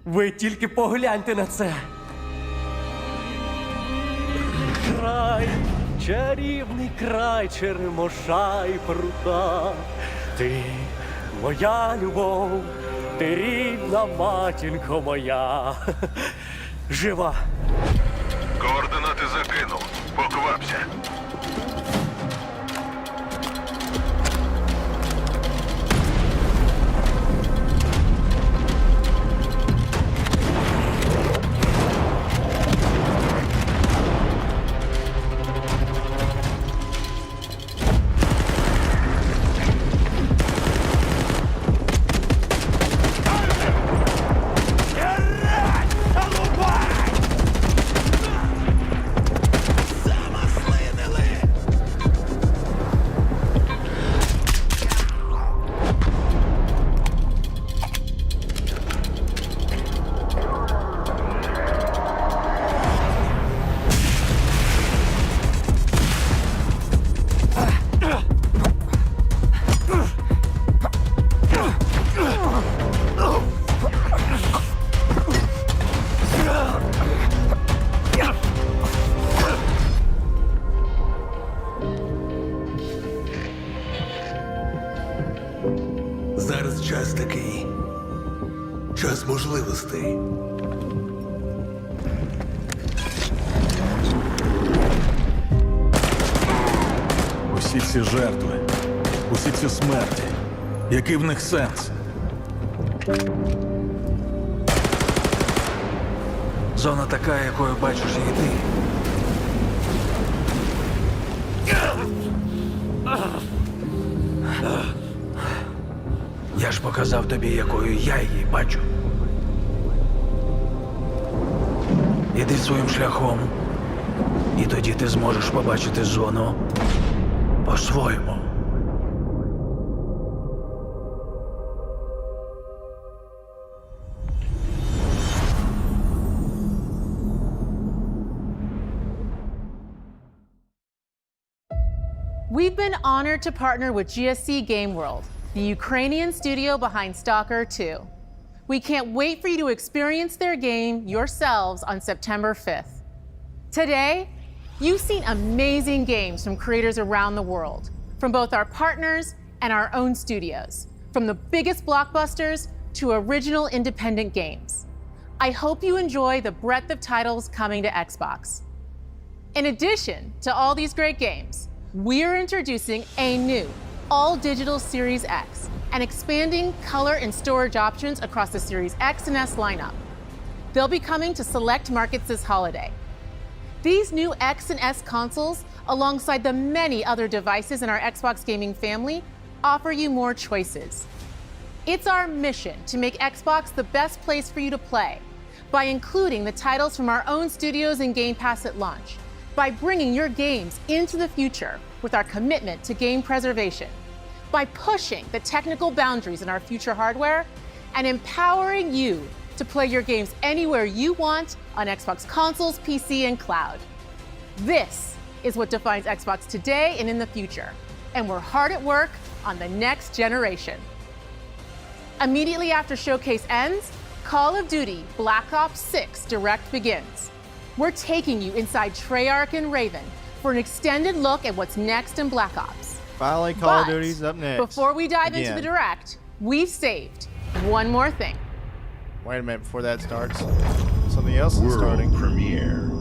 Ви тільки погляньте на це. Край, чарівний край черемоша і прута. Ти моя любов. Ти рідна матінко моя. Жива. Координати закинув. Поквапся. Зараз час такий. Час можливостей. Усі ці жертви, усі ці смерті. Який в них сенс? Зона така, якою бачиш її ти. Я ж показав тобі, якою я її бачу. Іди своїм шляхом, і тоді ти зможеш побачити зону по-своєму. We've been honored to partner with GSC Game World, the Ukrainian studio behind Stalker 2. We can't wait for you to experience their game yourselves on September 5th. Today, you've seen amazing games from creators around the world, from both our partners and our own studios, from the biggest blockbusters to original independent games. I hope you enjoy the breadth of titles coming to Xbox. In addition to all these great games, we're introducing a new all-digital Series X and expanding color and storage options across the Series X and S lineup. They'll be coming to select markets this holiday. These new X and S consoles, alongside the many other devices in our Xbox gaming family, offer you more choices. It's our mission to make Xbox the best place for you to play by including the titles from our own studios in Game Pass at launch, by bringing your games into the future with our commitment to game preservation, by pushing the technical boundaries in our future hardware, and empowering you to play your games anywhere you want on Xbox consoles, PC, and cloud. This is what defines Xbox today and in the future, and we're hard at work on the next generation. Immediately after Showcase ends, Call of Duty Black Ops 6 Direct begins. We're taking you inside Treyarch and Raven for an extended look at what's next in Black Ops. Finally, Call of Duty's up next. Before we dive into the Direct, we've saved one more thing. Wait a minute before that starts. Something else is World starting. premiere.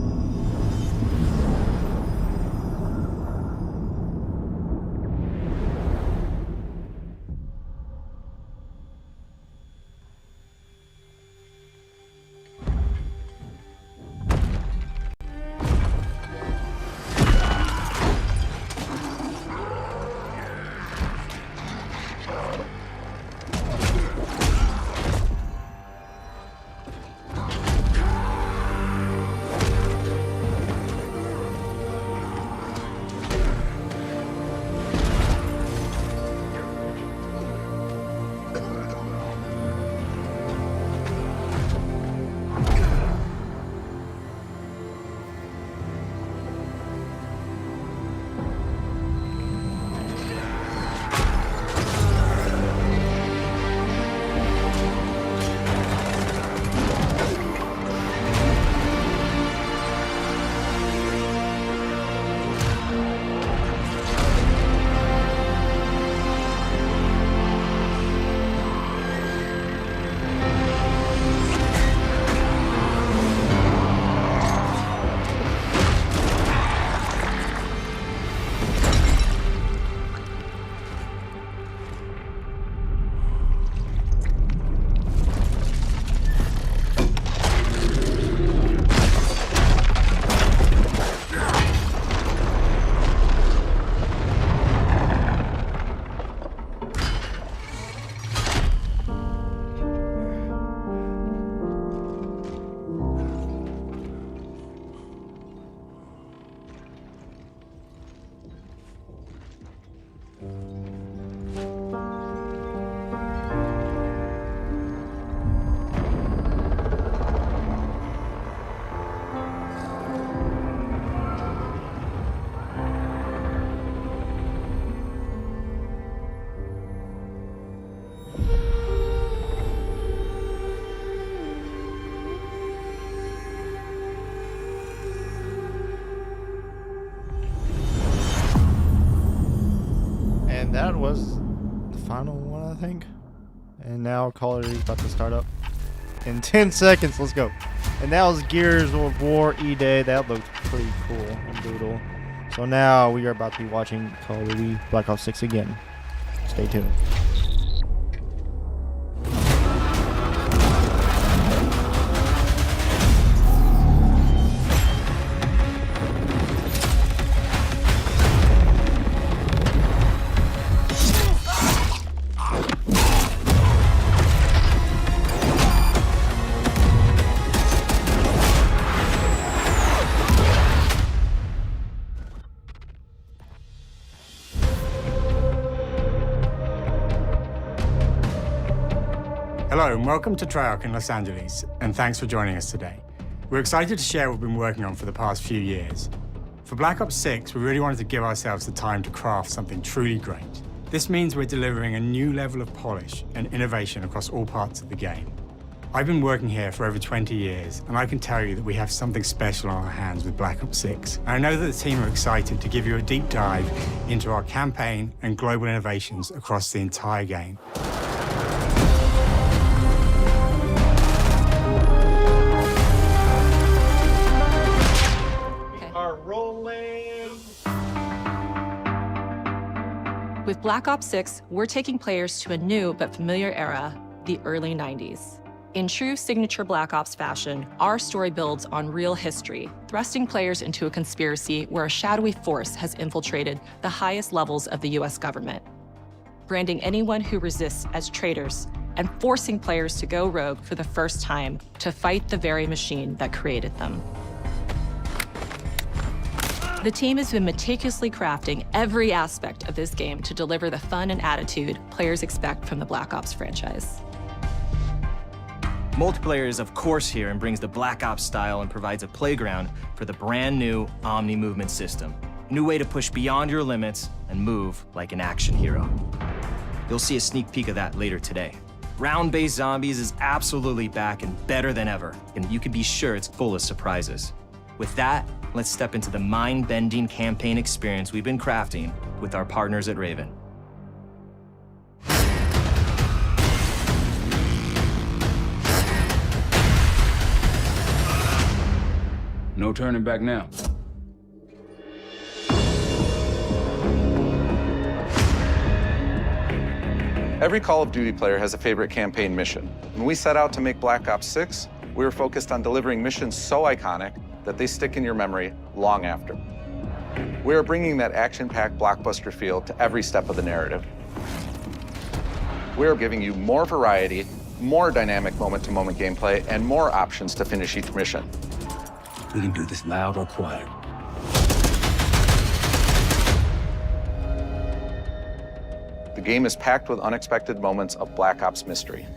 That was the final one, I think. And now Call of Duty is about to start up in 10 seconds. Let's go. And that was Gears of War E-Day. That looked pretty cool and brutal. So now we are about to be watching Call of Duty Black Ops 6 again. Stay tuned. Hello and welcome to Treyarch in Los Angeles, and thanks for joining us today. We're excited to share what we've been working on for the past few years. For Black Ops 6, we really wanted to give ourselves the time to craft something truly great. This means we're delivering a new level of polish and innovation across all parts of the game. I've been working here for over 20 years, and I can tell you that we have something special on our hands with Black Ops 6. And I know that the team are excited to give you a deep dive into our campaign and global innovations across the entire game. With Black Ops 6, we're taking players to a new but familiar era, the early 90s. In true signature Black Ops fashion, our story builds on real history, thrusting players into a conspiracy where a shadowy force has infiltrated the highest levels of the US government, branding anyone who resists as traitors and forcing players to go rogue for the first time to fight the very machine that created them. The team has been meticulously crafting every aspect of this game to deliver the fun and attitude players expect from the Black Ops franchise. Multiplayer is of course here and brings the Black Ops style and provides a playground for the brand new Omni movement system. A new way to push beyond your limits and move like an action hero. You'll see a sneak peek of that later today. Round-based zombies is absolutely back and better than ever, and you can be sure it's full of surprises. With that, let's step into the mind-bending campaign experience we've been crafting with our partners at Raven. No turning back now. Every Call of Duty player has a favorite campaign mission. When we set out to make Black Ops 6, we were focused on delivering missions so iconic that they stick in your memory long after. We are bringing that action-packed blockbuster feel to every step of the narrative. We are giving you more variety, more dynamic moment-to-moment gameplay, and more options to finish each mission. We can do this loud or quiet. The game is packed with unexpected moments of Black Ops mystery.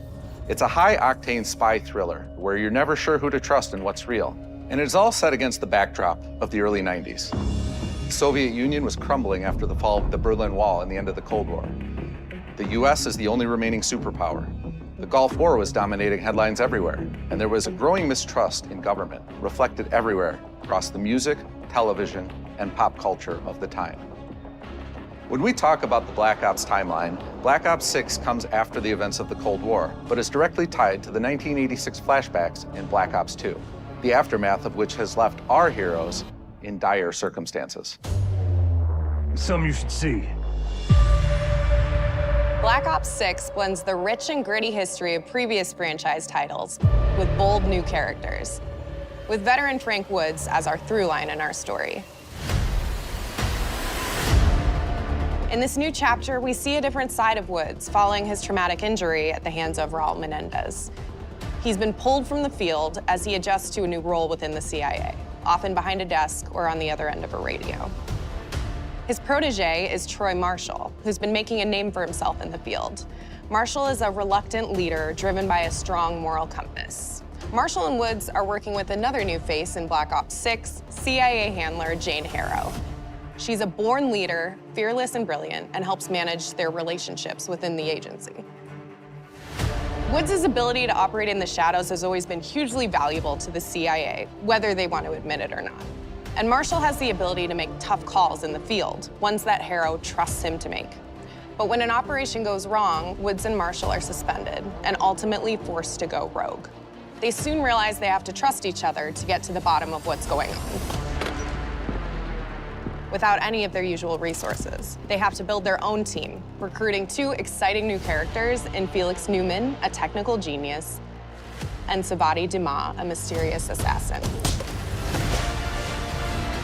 It's a high-octane spy thriller where you're never sure who to trust and what's real. And it's all set against the backdrop of the early 90s. The Soviet Union was crumbling after the fall of the Berlin Wall and the end of the Cold War. The US is the only remaining superpower. The Gulf War was dominating headlines everywhere, and there was a growing mistrust in government, reflected everywhere across the music, television, and pop culture of the time. When we talk about the Black Ops timeline, Black Ops 6 comes after the events of the Cold War, but is directly tied to the 1986 flashbacks in Black Ops 2, the aftermath of which has left our heroes in dire circumstances. Something you should see. Black Ops 6 blends the rich and gritty history of previous franchise titles with bold new characters, with veteran Frank Woods as our through line in our story. In this new chapter, we see a different side of Woods following his traumatic injury at the hands of Raul Menendez. He's been pulled from the field as he adjusts to a new role within the CIA, often behind a desk or on the other end of a radio. His protege is Troy Marshall, who's been making a name for himself in the field. Marshall is a reluctant leader driven by a strong moral compass. Marshall and Woods are working with another new face in Black Ops 6, CIA handler Jane Harrow. She's a born leader, fearless and brilliant, and helps manage their relationships within the agency. Woods' ability to operate in the shadows has always been hugely valuable to the CIA, whether they want to admit it or not. And Marshall has the ability to make tough calls in the field, ones that Harrow trusts him to make. But when an operation goes wrong, Woods and Marshall are suspended and ultimately forced to go rogue. They soon realize they have to trust each other to get to the bottom of what's going on. Without any of their usual resources, they have to build their own team, recruiting two exciting new characters in Felix Newman, a technical genius, and Savati Dumas, a mysterious assassin.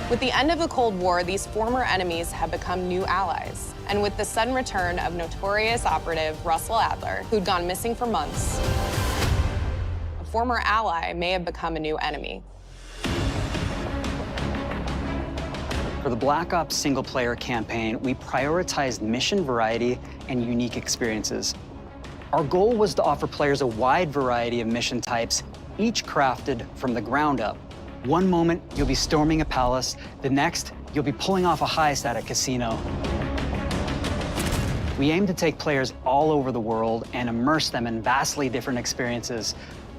With the end of the Cold War, these former enemies have become new allies. And with the sudden return of notorious operative Russell Adler, who'd gone missing for months, a former ally may have become a new enemy. For the Black Ops single-player campaign, we prioritized mission variety and unique experiences. Our goal was to offer players a wide variety of mission types, each crafted from the ground up. One moment, you'll be storming a palace. The next, you'll be pulling off a heist at a casino. We aim to take players all over the world and immerse them in vastly different experiences.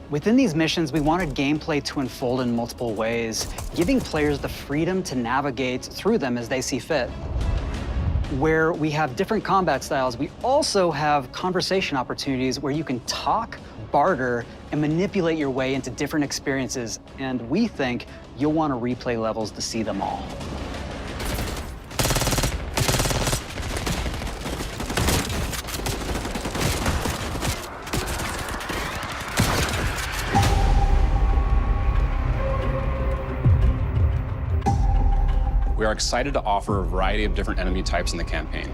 Within these missions, we wanted gameplay to unfold in multiple ways, giving players the freedom to navigate through them as they see fit. Where we have different combat styles, we also have conversation opportunities where you can talk, barter, and manipulate your way into different experiences, and we think you'll want to replay levels to see them all. We are excited to offer a variety of different enemy types in the campaign.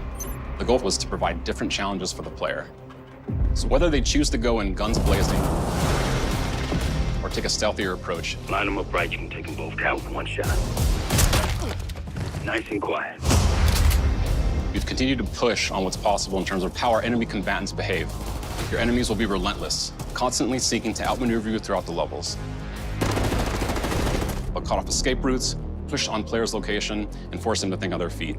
The goal was to provide different challenges for the player. So whether they choose to go in guns blazing or take a stealthier approach, line them up right, you can take them both out with one shot. Nice and quiet. we've continued to push on what's possible in terms of how our enemy combatants behave. Your enemies will be relentless, constantly seeking to outmaneuver you throughout the levels. They'll cut off escape routes, push on players' location, and force them to think on their feet.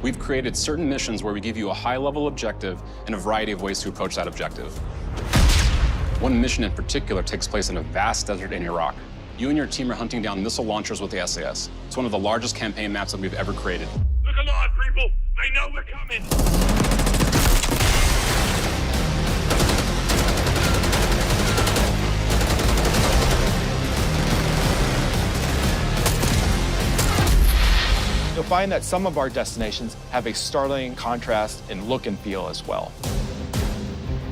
We've created certain missions where we give you a high-level objective and a variety of ways to approach that objective. One mission in particular takes place in a vast desert in Iraq. You and your team are hunting down missile launchers with the SAS. It's one of the largest campaign maps that we've ever created. Look alive, people! They know we're coming! You'll find that some of our destinations have a startling contrast in look and feel as well.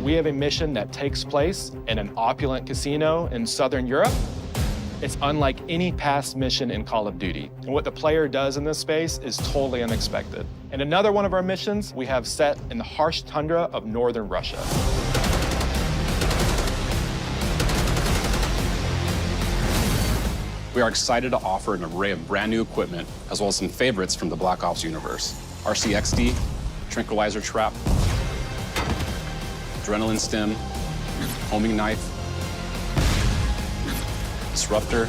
We have a mission that takes place in an opulent casino in Southern Europe. It's unlike any past mission in Call of Duty. And what the player does in this space is totally unexpected. And another one of our missions we have set in the harsh tundra of northern Russia. We are excited to offer an array of brand new equipment, as well as some favorites from the Black Ops universe. RCXD, Tranquilizer Trap, Adrenaline Stim, Homing Knife, Disruptor,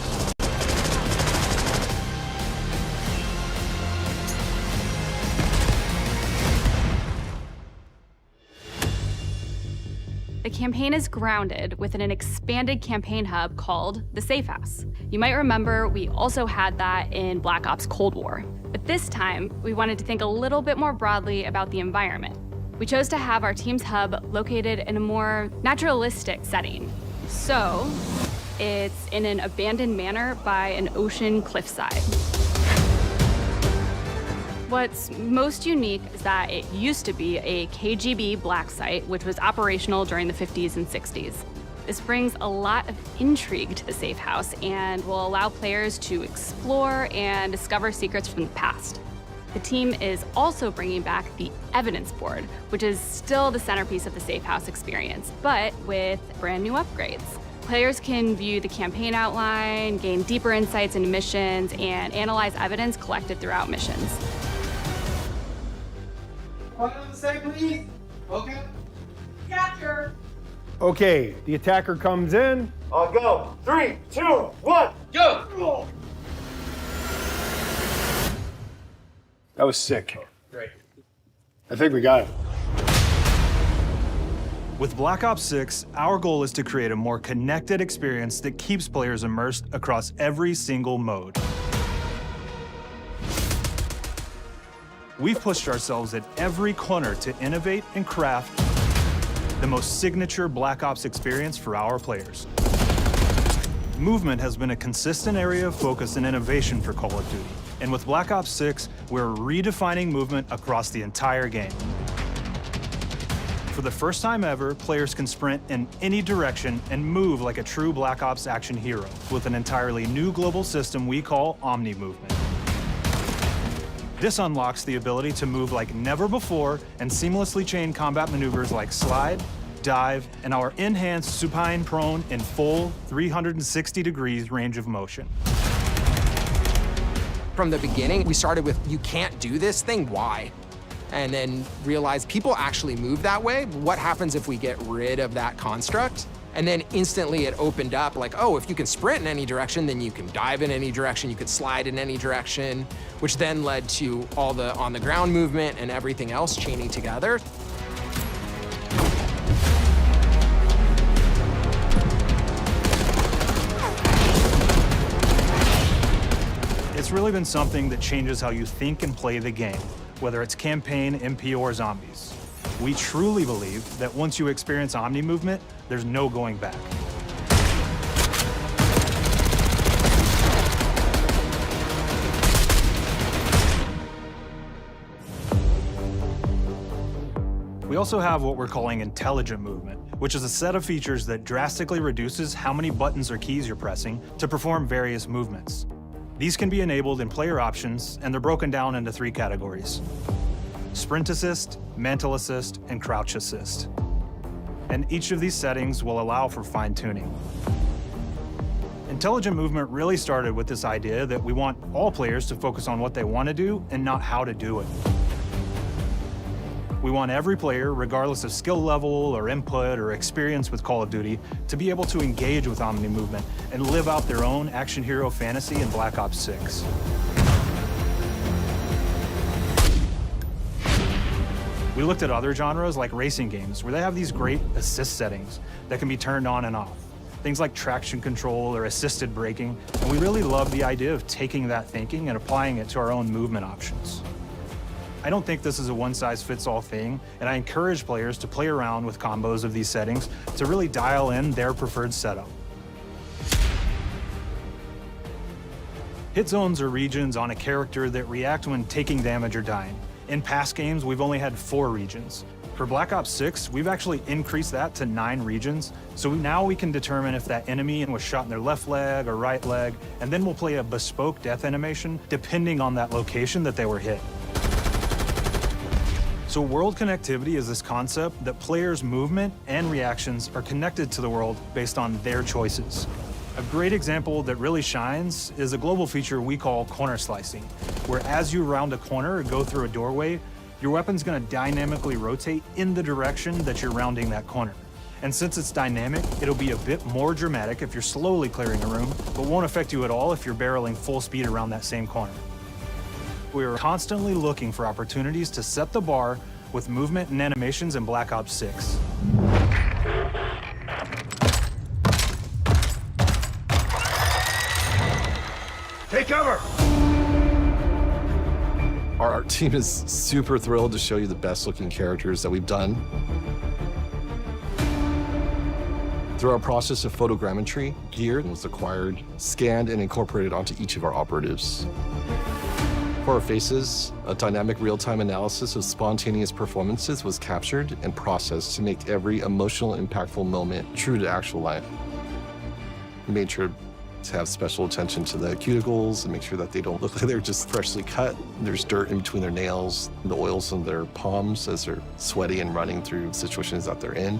The campaign is grounded within an expanded campaign hub called the Safe House. You might remember we also had that in Black Ops Cold War. But this time, we wanted to think a little bit more broadly about the environment. We chose to have our team's hub located in a more naturalistic setting. So, it's in an abandoned manor by an ocean cliffside. What's most unique is that it used to be a KGB black site, which was operational during the 50s and 60s. This brings a lot of intrigue to the Safe House and will allow players to explore and discover secrets from the past. The team is also bringing back the Evidence Board, which is still the centerpiece of the Safe House experience, but with brand new upgrades. Players can view the campaign outline, gain deeper insights into missions, and analyze evidence collected throughout missions. Quiet on the side, please. Okay. Capture. Okay, the attacker comes in. I'll go. 3, 2, 1, go! That was sick. Great. I think we got it. With Black Ops 6, our goal is to create a more connected experience that keeps players immersed across every single mode. We've pushed ourselves at every corner to innovate and craft the most signature Black Ops experience for our players. Movement has been a consistent area of focus and innovation for Call of Duty. And with Black Ops 6, we're redefining movement across the entire game. For the first time ever, players can sprint in any direction and move like a true Black Ops action hero with an entirely new global system we call Omni Movement. This unlocks the ability to move like never before and seamlessly chain combat maneuvers like slide, dive, and our enhanced supine prone in full 360 degrees range of motion. From the beginning, we started with, you can't do this thing, why? And then realized people actually move that way. What happens if we get rid of that construct? And then instantly it opened up like, oh, if you can sprint in any direction, then you can dive in any direction, you could slide in any direction, which then led to all the on-the-ground movement and everything else chaining together. It's really been something that changes how you think and play the game, whether it's campaign, MP, or zombies. We truly believe that once you experience Omni Movement, there's no going back. We also have what we're calling Intelligent Movement, which is a set of features that drastically reduces how many buttons or keys you're pressing to perform various movements. These can be enabled in player options, and they're broken down into 3 categories: sprint assist, mantle assist, and crouch assist. And each of these settings will allow for fine-tuning. Intelligent movement really started with this idea that we want all players to focus on what they want to do and not how to do it. We want every player, regardless of skill level or input or experience with Call of Duty, to be able to engage with Omni movement and live out their own action hero fantasy in Black Ops 6. We looked at other genres like racing games, where they have these great assist settings that can be turned on and off. Things like traction control or assisted braking, and we really love the idea of taking that thinking and applying it to our own movement options. I don't think this is a one-size-fits-all thing, and I encourage players to play around with combos of these settings to really dial in their preferred setup. Hit zones are regions on a character that react when taking damage or dying. In past games, we've only had 4 regions. For Black Ops 6, we've actually increased that to 9 regions, so now we can determine if that enemy was shot in their left leg or right leg, and then we'll play a bespoke death animation depending on that location that they were hit. So world connectivity is this concept that players' movement and reactions are connected to the world based on their choices. A great example that really shines is a global feature we call corner slicing, where as you round a corner or go through a doorway, your weapon's gonna dynamically rotate in the direction that you're rounding that corner. And since it's dynamic, it'll be a bit more dramatic if you're slowly clearing a room, but won't affect you at all if you're barreling full speed around that same corner. We are constantly looking for opportunities to set the bar with movement and animations in Black Ops 6. Take cover! Our art team is super thrilled to show you the best looking characters that we've done. Through our process of photogrammetry, gear was acquired, scanned, and incorporated onto each of our operatives. For our faces, a dynamic real-time analysis of spontaneous performances was captured and processed to make every emotional, impactful moment true to actual life. We made sure to have special attention to the cuticles and make sure that they don't look like they're just freshly cut. There's dirt in between their nails, the oils on their palms as they're sweaty and running through situations that they're in.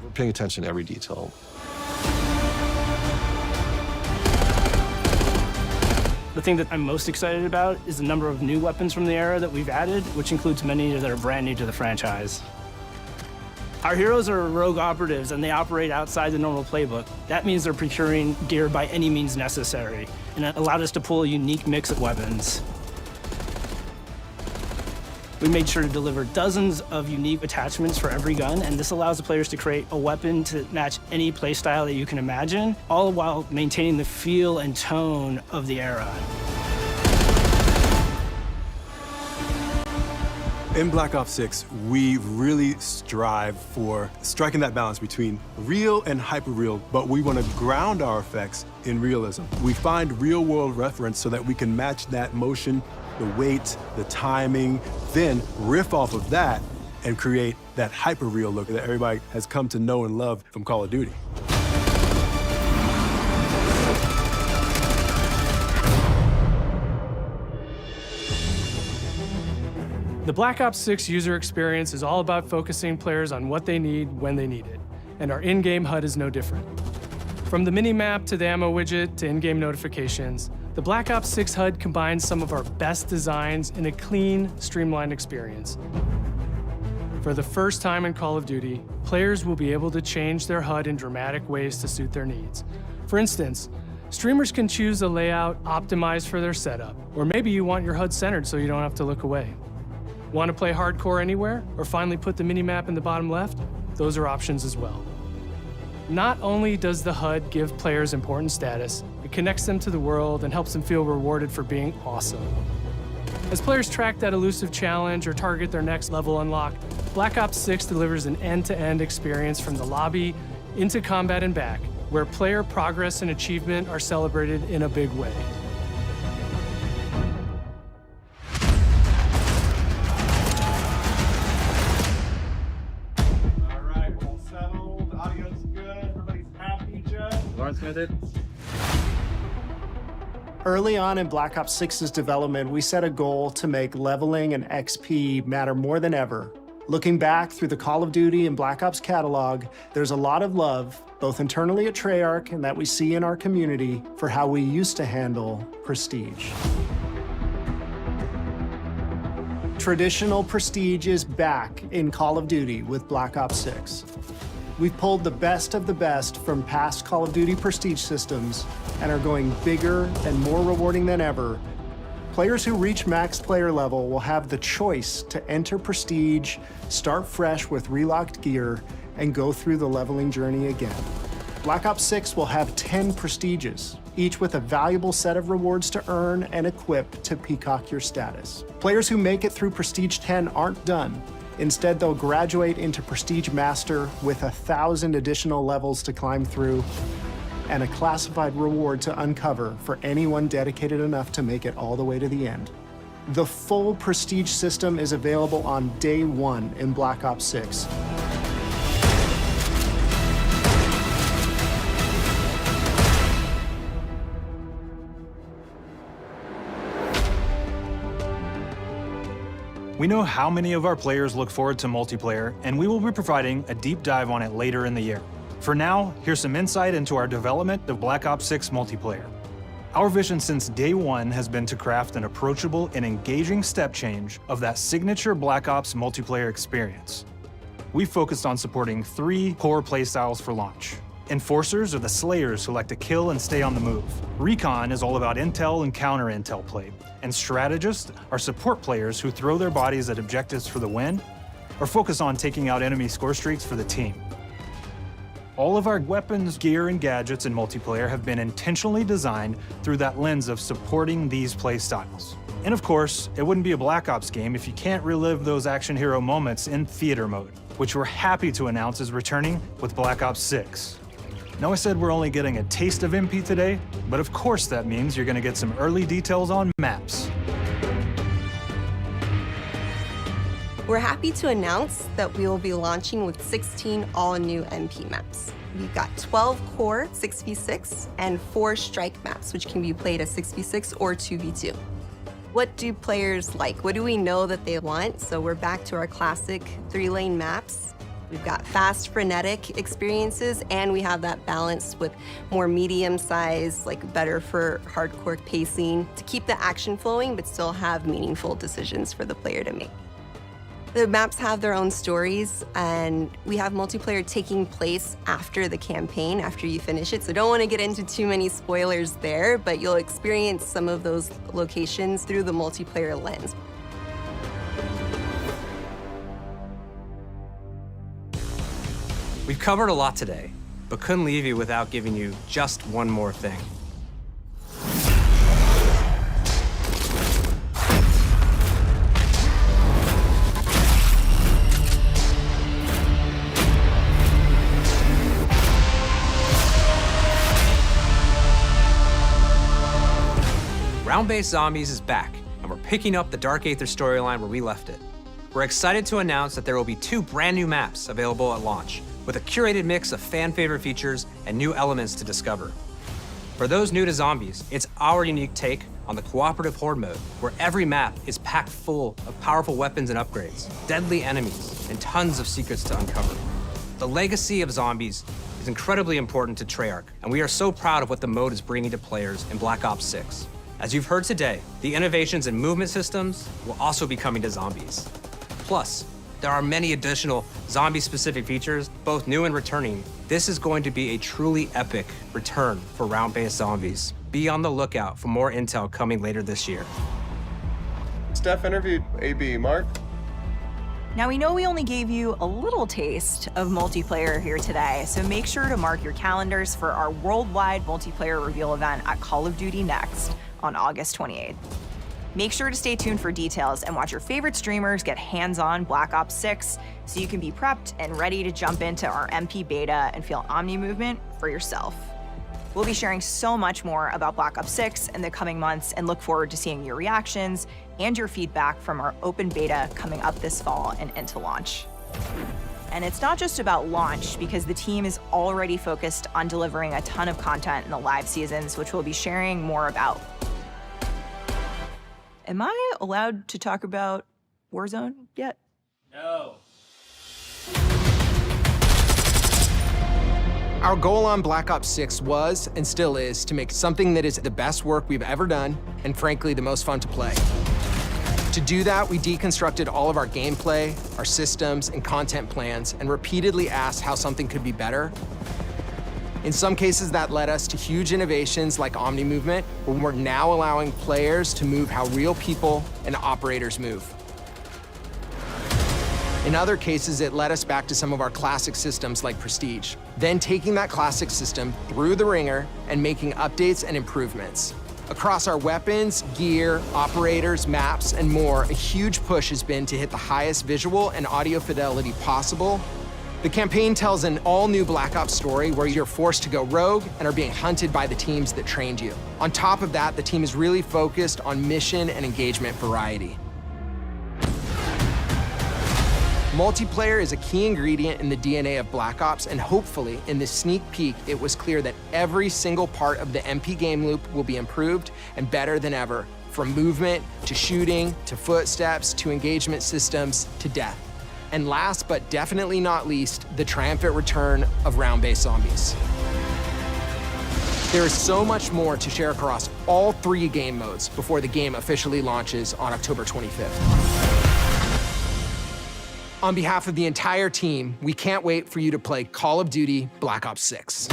We're paying attention to every detail. The thing that I'm most excited about is the number of new weapons from the era that we've added, which includes many that are brand new to the franchise. Our heroes are rogue operatives, and they operate outside the normal playbook. That means they're procuring gear by any means necessary, and it allowed us to pull a unique mix of weapons. We made sure to deliver dozens of unique attachments for every gun, and this allows the players to create a weapon to match any playstyle that you can imagine, all while maintaining the feel and tone of the era. In Black Ops 6, we really strive for striking that balance between real and hyper-real, but we want to ground our effects in realism. We find real-world reference so that we can match that motion, the weight, the timing, then riff off of that and create that hyper-real look that everybody has come to know and love from Call of Duty. The Black Ops 6 user experience is all about focusing players on what they need when they need it, and our in-game HUD is no different. From the mini-map to the ammo widget to in-game notifications, the Black Ops 6 HUD combines some of our best designs in a clean, streamlined experience. For the first time in Call of Duty, players will be able to change their HUD in dramatic ways to suit their needs. For instance, streamers can choose a layout optimized for their setup, or maybe you want your HUD centered so you don't have to look away. Want to play hardcore anywhere, or finally put the mini-map in the bottom left? Those are options as well. Not only does the HUD give players important status, it connects them to the world and helps them feel rewarded for being awesome. As players track that elusive challenge or target their next level unlock, Black Ops 6 delivers an end-to-end experience from the lobby into combat and back, where player progress and achievement are celebrated in a big way. Lawrence Smith. Early on in Black Ops 6's development, we set a goal to make leveling and XP matter more than ever. Looking back through the Call of Duty and Black Ops catalog, there's a lot of love, both internally at Treyarch and that we see in our community, for how we used to handle prestige. Traditional prestige is back in Call of Duty with Black Ops 6. We've pulled the best of the best from past Call of Duty prestige systems and are going bigger and more rewarding than ever. Players who reach max player level will have the choice to enter prestige, start fresh with relocked gear, and go through the leveling journey again. Black Ops 6 will have 10 prestiges, each with a valuable set of rewards to earn and equip to peacock your status. Players who make it through Prestige 10 aren't done. Instead, they'll graduate into Prestige Master with 1,000 additional levels to climb through and a classified reward to uncover for anyone dedicated enough to make it all the way to the end. The full Prestige system is available on day one in Black Ops 6. We know how many of our players look forward to multiplayer, and we will be providing a deep dive on it later in the year. For now, here's some insight into our development of Black Ops 6 multiplayer. Our vision since day one has been to craft an approachable and engaging step change of that signature Black Ops multiplayer experience. We focused on supporting 3 core playstyles for launch. Enforcers are the slayers who like to kill and stay on the move. Recon is all about intel and counter-intel play. And strategists are support players who throw their bodies at objectives for the win or focus on taking out enemy score streaks for the team. All of our weapons, gear, and gadgets in multiplayer have been intentionally designed through that lens of supporting these play styles. And of course, it wouldn't be a Black Ops game if you can't relive those action hero moments in theater mode, which we're happy to announce is returning with Black Ops 6. Now, I said we're only getting a taste of MP today, but of course that means you're gonna get some early details on maps. We're happy to announce that we will be launching with 16 all-new MP maps. We've got 12 core 6v6 and 4 strike maps, which can be played as 6v6 or 2v2. What do players like? What do we know that they want? So we're back to our classic 3-lane maps. We've got fast, frenetic experiences, and we have that balance with more medium-sized, like better for hardcore pacing to keep the action flowing, but still have meaningful decisions for the player to make. The maps have their own stories, and we have multiplayer taking place after the campaign, after you finish it. So don't want to get into too many spoilers there, but you'll experience some of those locations through the multiplayer lens. We've covered a lot today, but couldn't leave you without giving you just one more thing. Round-Based Zombies is back, and we're picking up the Dark Aether storyline where we left it. We're excited to announce that there will be 2 brand new maps available at launch, with a curated mix of fan-favorite features and new elements to discover. For those new to Zombies, it's our unique take on the cooperative horde mode, where every map is packed full of powerful weapons and upgrades, deadly enemies, and tons of secrets to uncover. The legacy of Zombies is incredibly important to Treyarch, and we are so proud of what the mode is bringing to players in Black Ops 6. As you've heard today, the innovations in movement systems will also be coming to Zombies. Plus, there are many additional zombie-specific features, both new and returning. This is going to be a truly epic return for round-based Zombies. Be on the lookout for more intel coming later this year. Steph interviewed AB. Mark? Now, we know we only gave you a little taste of multiplayer here today, so make sure to mark your calendars for our worldwide multiplayer reveal event at Call of Duty Next on August 28th. Make sure to stay tuned for details and watch your favorite streamers get hands-on Black Ops 6 so you can be prepped and ready to jump into our MP beta and feel Omni movement for yourself. We'll be sharing so much more about Black Ops 6 in the coming months and look forward to seeing your reactions and your feedback from our open beta coming up this fall and into launch. And it's not just about launch, because the team is already focused on delivering a ton of content in the live seasons, which we'll be sharing more about Am I allowed to talk about Warzone yet? No. Our goal on Black Ops 6 was, and still is, to make something that is the best work we've ever done, and frankly, the most fun to play. To do that, we deconstructed all of our gameplay, our systems, and content plans, and repeatedly asked how something could be better. In some cases, that led us to huge innovations like Omni Movement, where we're now allowing players to move how real people and operators move. In other cases, it led us back to some of our classic systems like Prestige, then taking that classic system through the ringer and making updates and improvements. Across our weapons, gear, operators, maps, and more, a huge push has been to hit the highest visual and audio fidelity possible. The campaign tells an all-new Black Ops story where you're forced to go rogue and are being hunted by the teams that trained you. On top of that, the team is really focused on mission and engagement variety. Multiplayer is a key ingredient in the DNA of Black Ops, and hopefully, in this sneak peek, it was clear that every single part of the MP game loop will be improved and better than ever, from movement, to shooting, to footsteps, to engagement systems, to death. And last but definitely not least, the triumphant return of round-based zombies. There is so much more to share across all 3 game modes before the game officially launches on October 25th. On behalf of the entire team, we can't wait for you to play Call of Duty Black Ops 6.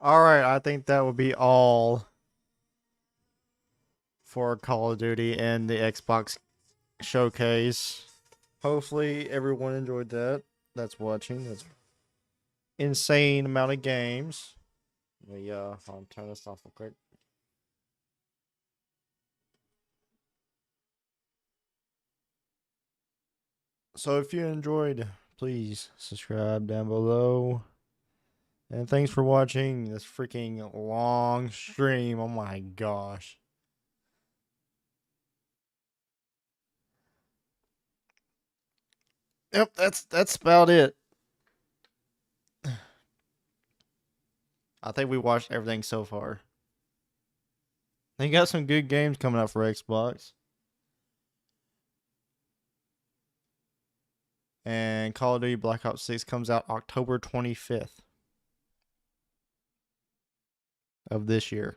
Alright, I think that would be all for Call of Duty and the Xbox showcase. Hopefully everyone enjoyed that. That's watching. That's insane amount of games. Yeah, I'll turn this off real quick. So if you enjoyed, please subscribe down below. And thanks for watching this freaking long stream. Oh my gosh. Yep, that's about it. I think we watched everything so far. They got some good games coming out for Xbox. And Call of Duty Black Ops 6 comes out October 25th of this year.